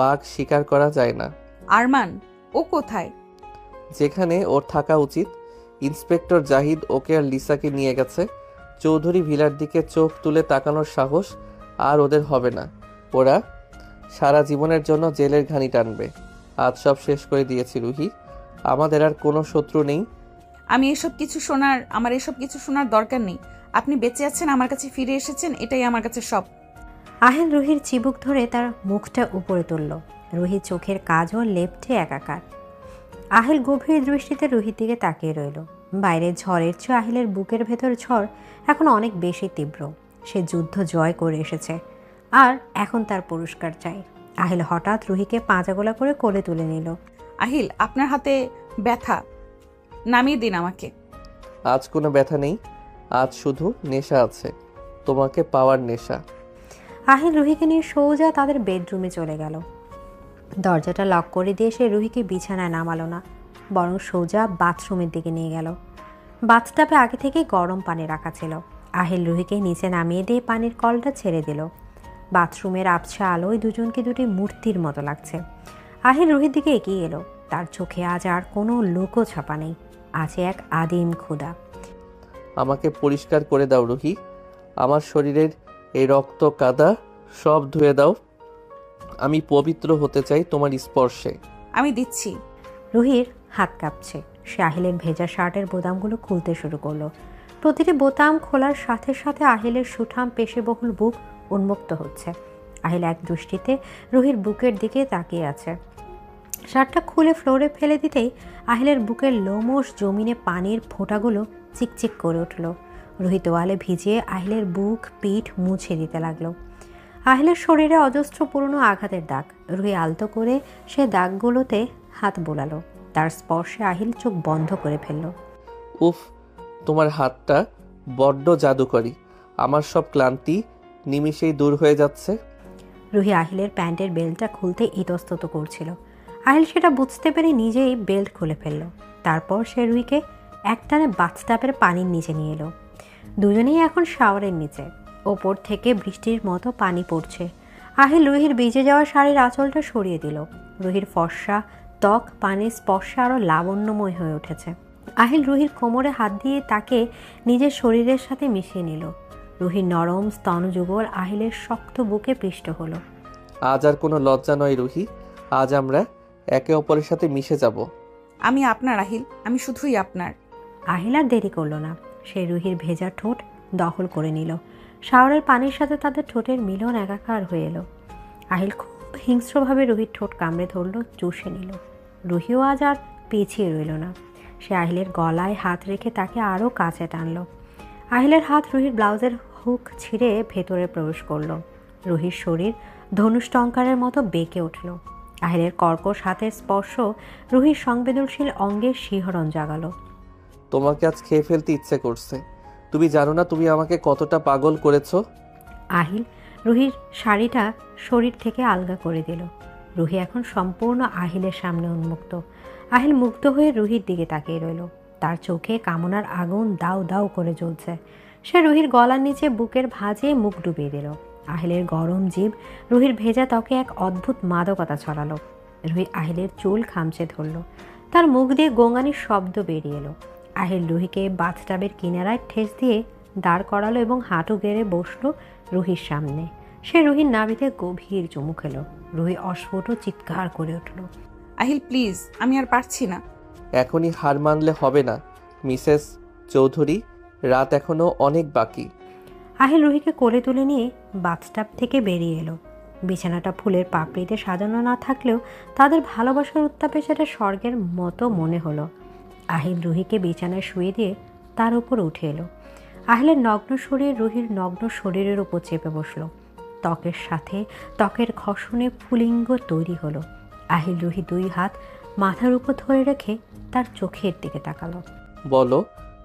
বাঘ শিকার করা যায় না। আরমান ও কোথায়? যেখানে ওর থাকা উচিত। ইন্সপেক্টর জাহিদ ওকে আর লিসাকে নিয়ে গেছে। চৌধুরী ভিলার দিকে চোখ তুলে তাকানোর সাহস আর ওদের হবে না। ওরা সারা জীবনের জন্য জেলের ঘানি টানবে। আজ সব শেষ করে দিয়েছি রুহি। আমাদের আর কোনো শত্রু নেই। আমার এসব কিছু শোনার দরকার নেই। আপনি বেঁচে আছেন, আমার কাছে ফিরে এসেছেন, এটাই আমার কাছে সব। আহিল রুহির চিবুক ধরে তার মুখটা উপরে তুলল। রুহির চোখের কাজল লেপ্টে একাকার। আহিল গভীর দৃষ্টিতে রুহির দিকে তাকিয়ে রইল। বাইরে ঝড়ের চেয়ে আহিলের বুকের ভেতর ঝড় এখন অনেক বেশি তীব্র। সে যুদ্ধ জয় করে এসেছে, আর এখন তার পুরস্কার চাই। আহিল হঠাৎ রুহিকে পাঁজাগোলা করে কোলে তুলে নিল। আহিল, আপনার হাতে ব্যথা, নামিয়ে দিন আমাকে। আজ কোনো ব্যথা নেই, আজ শুধু নেশা আছে, তোমাকে পাওয়ার নেশা। আহিল রুহিকে নিয়ে সোজা তাদের বেডরুমে চলে গেল। দরজাটা লক করে দিয়ে সে রুহিকে বিছানায় নামালো না, বরং সোজা বাথরুমের দিকে নিয়ে গেল। বাথটাবে আগে থেকেই গরম পানি রাখা ছিল। আহিল রুহিকে নিচে নামিয়ে দিয়ে পানির কলটা ছেড়ে দিল। বাথরুমের আবছা আলোয় দুজনকে দুটি মূর্তির মতো লাগছে। আহিল রুহির দিকে এগিয়ে এলো। তার চোখে আজ আর কোনো লোকো ছাপা নেই, আছে এক আদিম ক্ষুধা। আমাকে পরিষ্কার করে দাও রুহি। আমার শরীরের এই রক্ত কাদা সব ধুয়ে দাও। আমি পবিত্র হতে চাই তোমার স্পর্শে। আমি দিচ্ছি। রুহির হাত কাঁপছে। সে আহিলের ভেজা শার্টের বোতামগুলো খুলতে শুরু করলো। প্রতিটি বোতাম খোলার সাথে সাথে আহিলের সুঠাম পেশিবহুল বুক উন্মুক্ত হচ্ছে। আহিল এক দৃষ্টিতে রুহির বুকের দিকে তাকিয়ে আছে। শার্টটা খুলে ফ্লোরে ফেলে দিতেই আহিলের বুকের লোমশ জমিনে পানির ফোঁটাগুলো চিকচিক করে উঠল। রুহি তোয়ালে ভিজিয়ে আহিলের বুক পিঠ মুছে দিতে লাগলো। আহিলের শরীরে অজস্র পুরনো আঘাতের দাগ। রুহি আলতো করে সে দাগগুলোতে হাত বোলালো। তার স্পর্শে আহিল চোখ বন্ধ করে ফেলল। উফ, তোমার হাতটা বড্ড জাদুকরি। আমার সব ক্লান্তি নিমিষেই দূর হয়ে যাচ্ছে। রুহি আহিলের প্যান্টের বেল্টটা খুলতে ইতস্তত করছিল। আহিল সেটা বুঝতে পেরে নিজেই বেল্ট খুলে ফেলল। তারপর সে রুহিকে একটানে বাথটাবের পানির নিচে নিয়ে এলো। দুজনেই এখন শাওয়ারের নিচে, ওপর থেকে বৃষ্টির মতো পানি পড়ছে। আহিল রুহির ভিজে যাওয়া শাড়ির আঁচলটা সরিয়ে দিল। রুহির ফর্সা ত্বক পানির স্পর্শে আরও লাবণ্যময় হয়ে উঠেছে। আহিল রুহির কোমরে হাত দিয়ে তাকে নিজের শরীরের সাথে মিশিয়ে নিল। রুহির নরম স্তনযুগল আহিলের শক্ত বুকে পিষ্ট হলো। আজ আর কোনো লজ্জা নয় রুহি, আজ আমরা একে অপরের সাথে মিশে যাব। আমি আপনার আহিল, আমি শুধুই আপনার। আহিল আর দেরি করল না, সে রুহির ভেজা ঠোঁট দখল করে নিল। শাওয়ারের পানির সাথে তাদের ঠোঁটের মিলন একাকার হয়ে এলো। আহিল খুব হিংস্রভাবে রুহির ঠোঁট কামড়ে ধরল, চুষে নিল। রুহিও আজ আর পিছিয়ে রইল না, সে আহিলের গলায় হাত রেখে তাকে আরও কাছে টানল। আহিলের হাত রুহির ব্লাউজের হুক ছিঁড়ে ভেতরে প্রবেশ করল। রুহির শরীর ধনুষ টঙ্কারের মতো বেঁকে উঠল। আহিলের কর্কশ হাতের স্পর্শ রুহির সংবেদনশীল অঙ্গের শিহরণ জাগালো। তোমাকে আজ খেয়ে ফেলতে ইচ্ছে করছে। তুমি জানো না তুমি আমাকে কতটা পাগল করেছো। আহিল রুহির শাড়িটা শরীর থেকে আলগা করে দিল। রুহি এখন সম্পূর্ণ আহিলের সামনে উন্মুক্ত। আহিল মুগ্ধ হয়ে রুহির দিকে তাকিয়ে রইল। তার চোখে কামনার আগুন দাউ দাউ করে জ্বলছে। সে রুহির গলার নিচে বুকের ভাঁজে মুখ ডুবিয়ে দিল। আহিলের গরম জিভ রুহির ভেজা ত্বকে এক অদ্ভুত মাদকতা ছড়ালো। রুহি আহিলের চুল খামচে ধরল। তার মুখ দিয়ে গোঙানির শব্দ বেরিয়ে এলো। আহিল রুহিকে বাথটাবের কিনারায় ঠেস দিয়ে দাঁড় করালো এবং হাঁটু গেড়ে বসলো রুহির সামনে। সে রুহির নাভিতে গভীর চুমু খেলো। রুহি অস্ফুট চিৎকার করে উঠল। আহিল প্লিজ, আমি আর পারছি না। এখনই হার মানলে হবে না মিসেস চৌধুরী, রাত এখনো অনেক বাকি। আহিল রুহিকে কোলে তুলে নিয়ে বাথটাব থেকে বেরিয়ে এলো। বিছানাটা ফুলের পাপড়িতে সাজানো না থাকলেও তাদের ভালোবাসার উত্তাপে সেটা স্বর্গের মতো মনে হলো। আহিল রুহিকে বিছানায় শুয়ে দিয়ে তার উপর উঠে এলো। আহিলের নগ্ন শরীর রুহির নগ্ন শরীরের উপর চেপে বসলো। ত্বকের সাথে ত্বকের ঘর্ষণে পুলিঙ্গ তৈরি হলো। আহিল রুহি দুই হাত মাথার উপর ধরে রেখে তার চোখের দিকে তাকালো। বলো,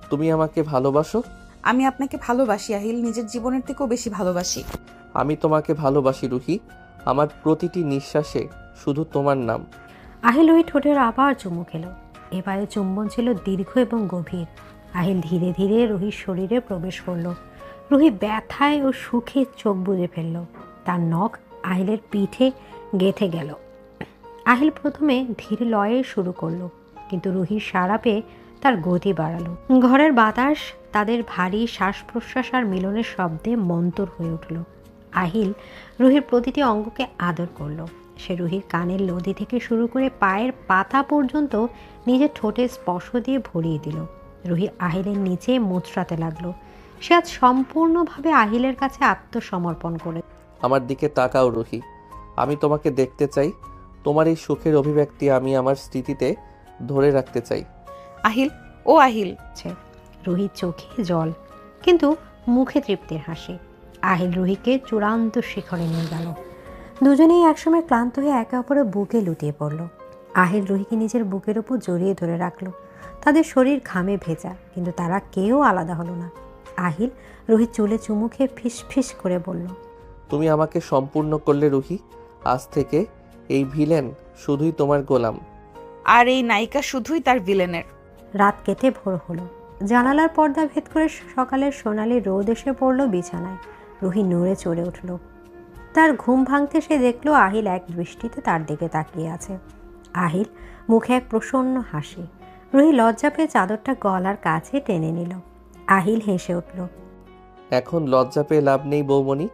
তুমি আমাকে ভালোবাসো? আমি আপনাকে ভালোবাসি আহিল, নিজের জীবনের থেকেও বেশি ভালোবাসি। আমি তোমাকে ভালোবাসি রুহি, আমার প্রতিটি নিঃশ্বাসে শুধু তোমার নাম। আহিল রুহি ঠোঁটের আবার চুমু খেলো। এবারে চুম্বন ছিল দীর্ঘ এবং গভীর। আহিল ধীরে ধীরে রুহির শরীরে প্রবেশ করলো। রুহি ব্যথায় ও সুখে চোখ বুজে ফেলল। তার নখ আহিলের পিঠে গেঁথে গেল। আহিল প্রথমে ধীরে লয়ে শুরু করলো, কিন্তু রুহির সাড়া পেয়ে তার গতি বাড়ালো। ঘরের বাতাস তাদের ভারী শ্বাস প্রশ্বাস আর মিলনের শব্দে মন্তর হয়ে উঠল। আহিল রুহির প্রতিটি অঙ্গকে আদর করলো। সে রুহির কানের লদি থেকে শুরু করে পায়ের পাতা পর্যন্ত নিজের ঠোঁটে স্পর্শ দিয়ে ভরিয়ে দিল। রুহি আহিলের নিচে মুচড়াতে লাগলো। সে আজ সম্পূর্ণভাবে আহিলের কাছে আত্মসমর্পণ করে। আমার দিকে তাকাও রুহি, আমি তোমাকে দেখতে চাই। তোমার এই সুখের অভিব্যক্তি আমি আমার স্মৃতিতে ধরে রাখতে চাই। আহিল, ও আহিল। রুহির চোখে জল, কিন্তু মুখে তৃপ্তির হাসি। আহিল রুহিকে চূড়ান্ত শিখরে নিয়ে গেল। দুজনেই একসময় ক্লান্ত হয়ে একে অপরের বুকে লুটিয়ে পড়ল। আহিল রুহিকে নিজের বুকের উপর জড়িয়ে ধরে রাখলো। তাদের শরীর ঘামে ভেজা, কিন্তু তারা কেউ আলাদা হলো না। আহিল রুহির চুলে চুমু খেয়ে ফিস ফিস করে বলল, তুমি আমাকে সম্পূর্ণ করলে রুহি। আজ থেকে এই ভিলেন শুধুই তোমার গোলাম, আর এই নায়িকা শুধুই তার ভিলেনের। রাত কেটে ভোর হলো। জানালার পর্দা ভেদ করে সকালের সোনালি রোদ এসে পড়ল বিছানায়। রুহি নড়ে চড়ে উঠল। তার ঘুম ভাঙতে সে দেখলো আহিল এক দৃষ্টিতে তার দিকে তাকিয়ে আছে। আহিল মুখে এক প্রসন্ন হাসি। রুহি লজ্জা পেয়ে চাদরটা গলার কাছে টেনে নিল। আহিল হেসে উঠল। এখন লজ্জা পেয়ে লাভ নেই বৌমণি,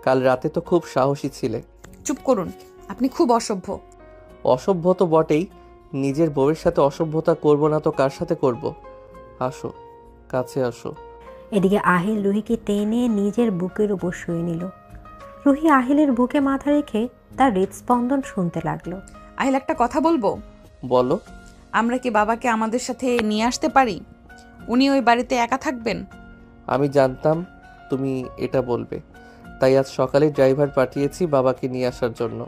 কাল রাতে তো খুব সাহসী ছিলে। চুপ করুন, আপনি খুব অসভ্য। অসভ্য তো বটেই, নিজের বউয়ের সাথে অসভ্যতা করব না তো কার সাথে করব? আসো, কাছে আসো। এদিকে আহিল রুহিকে টেনে নিজের বুকের উপর শুয়ে নিল। রুহি আহিলের বুকে মাথা রেখে তার হৃদস্পন্দন শুনতে লাগলো। আহিল, একটা কথা বলবো? বলো। আমরা কি বাবাকে আমাদের সাথে নিয়ে আসতে পারি? উনি ওই বাড়িতে একা থাকবেন। আমি জানতাম তুমি এটা বলবে, তাই আজ সকালে ড্রাইভার পাঠিয়েছি বাবাকে নিয়ে আসার জন্য।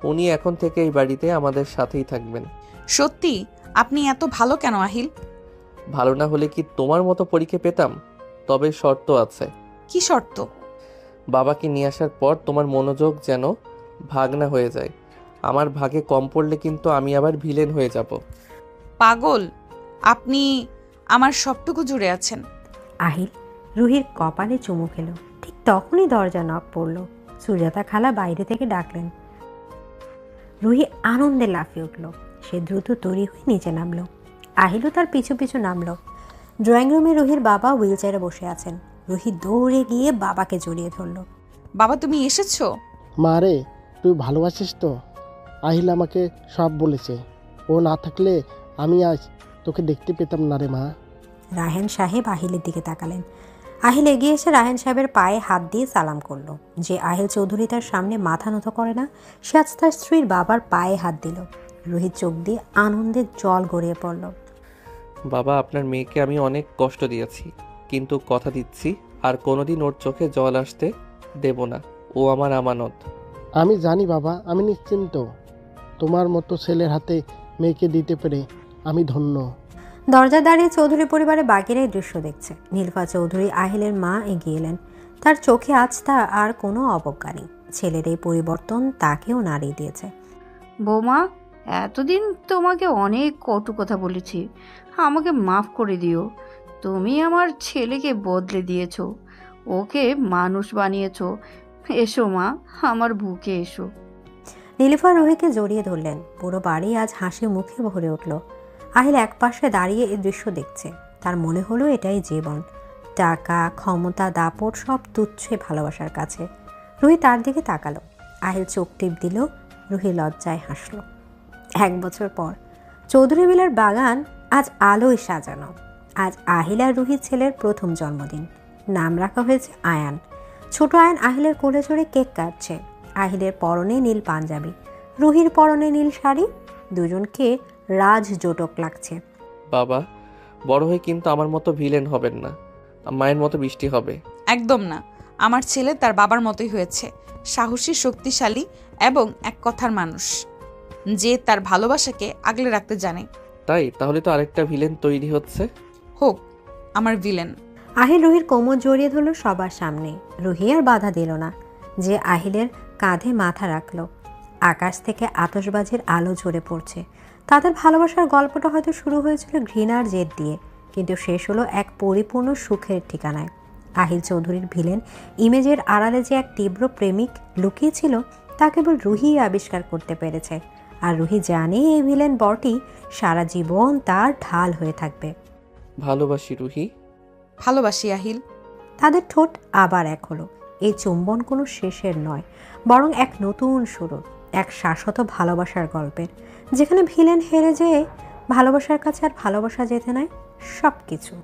উনি এখন থেকে এই বাড়িতে আমাদের সাথেই থাকবেন। সত্যি? আপনি এত ভালো কেন আহিল? ভালো না হলে কি তোমার মতো পরীক্ষা পেতাম? তবে শর্ত আছে। কি শর্ত? বাবাকে নিয়ে আসার পর তোমার মনোযোগ যেন ভাগ না হয়ে যায়। আমার ভাগে কম পড়লে কিন্তু আমি আবার ভিলেন হয়ে যাব। পাগল, আপনি আমার সবটুকু জুড়ে আছেন। আহিল রুহির কপালে চুমু খেল। ঠিক তখনই দরজা নক পড়ল। সুজাতা খালা বাইরে থেকে ডাকলেন। রুহি আনন্দে লাফিয়ে উঠল। সে দ্রুত তৈরি হয়ে নিচে নামলো। আহিলও তার পিছু পিছু নামলো। ড্রয়িং রুমে রুহির বাবা হুইল চেয়ারে বসে আছেন। রুহি দৌড়ে গিয়ে বাবাকে জড়িয়ে ধরল। বাবা, তুমি এসেছো? মা রে, তুই ভালোবাসিস তো? আহিল আমাকে সব বলেছে। ও না থাকলে আমি আজ তোকে দেখতে পেতাম না রে মা। রাহেন সাহেব আহিলের দিকে তাকালেন। আহিল এগিয়ে এসে রাহেন সাহেবের পায়ে হাত দিয়ে সালাম করলো। যে আহিল চৌধুরী তার সামনে মাথা নত করে না, সে আজ তার স্ত্রীর বাবার পায়ে হাত দিল। রোহিত চোখ দিয়ে আনন্দের জল গড়িয়ে পড়ল। বাবা, আপনার মেয়েকে আমি অনেক কষ্ট দিয়েছি, কিন্তু কথা দিচ্ছি আর কোনোদিন ওর চোখে জল আসতে দেব না। ও আমার আমানত। আমি জানি বাবা, আমি নিশ্চিন্ত। তোমার মতো ছেলের হাতে মেয়েকে দিতে পেরে আমি ধন্য। দরজা দাঁড়িয়ে চৌধুরী পরিবারে বাকিরা এই দৃশ্য দেখছে। নীলফা চৌধুরী আহিলের মা এগিয়ে এলেন। তার চোখে আজ তা আর কোনো অবজ্ঞা নেই। ছেলের এই পরিবর্তন তাকেও নাড়িয়ে দিয়েছে। বৌমা, এতদিন তোমাকে অনেক কটু কথা বলেছি, আমাকে মাফ করে দিও। তুমি আমার ছেলেকে বদলে দিয়েছো, ওকে মানুষ বানিয়েছো। এসো মা, আমার বুকে এসো। নীলিফা রুহিকে জড়িয়ে ধরলেন। পুরো বাড়ি আজ হাসি মুখে ভরে উঠল। আহিল একপাশে দাঁড়িয়ে এই দৃশ্য দেখছে। তার মনে হলো এটাই জীবন। টাকা, ক্ষমতা, দাপট সব তুচ্ছ ভালোবাসার কাছে। রুহি তার দিকে তাকালো। আহিল চোখ টিপ দিল। রুহি লজ্জায় হাসল। 1 বছর পর চৌধুরী বিলের বাগান আজ আলোয় সাজানো। আজ আহিল আর রুহির ছেলের প্রথম জন্মদিন। নাম রাখা হয়েছে আয়ান। ছোট আয়ান আহিলের কোলে চড়ে কেক কাটছে। আহিলের পরনে নীল পাঞ্জাবি, রুহির পরনে নীল শাড়ি। দুজনকে রাজ জোটক লাগছে। বাবা, বড় হয়ে কিন্তু আমার মতো ভিলেন হবেন না, মায়ের মতো বৃষ্টি হবে। একদম না, আমার ছেলে তার বাবার মতোই হয়েছে, সাহসী, শক্তিশালী এবং এক কথার মানুষ, যে তার ভালোবাসাকে আগলে রাখতে জানে। তাই তাহলে তো আরেকটা ভিলেন তৈরি হচ্ছে। হোক আমার ভিলেন। আহিল রুহির কোমর জড়িয়ে ধরল সবার সামনে। রুহি আর বাধা দিল না। যে আহিলের কাঁধে মাথা রাখলো। আকাশ থেকে আতশবাজির আলো ঝরে পড়ছে। তাদের ভালোবাসার গল্পটা হয়তো শুরু হয়েছিল ঘৃণার জেদ দিয়ে, কিন্তু শেষ হলো এক পরিপূর্ণ সুখের ঠিকানায়। আহিল চৌধুরীর ভিলেন ইমেজের আড়ালে যে এক তীব্র প্রেমিক লুকিয়েছিল, তা কেবল রুহি আবিষ্কার করতে পেরেছে। আর রুহি জানে এই ভিলেন বটি সারা জীবন তার ঢাল হয়ে থাকবে। ভালোবাসি রুহি। ভালোবাসি আহিল। তাদের ঠোঁট আবার এক হলো। এই চুম্বন কোনো শেষের নয়, বরং এক নতুন শুরু, এক শাশ্বত ভালোবাসার গল্পের, যেখানে ভিলেন হেরে যেয়ে ভালোবাসার কাছে আর ভালোবাসা যেতে নাই সব কিছু।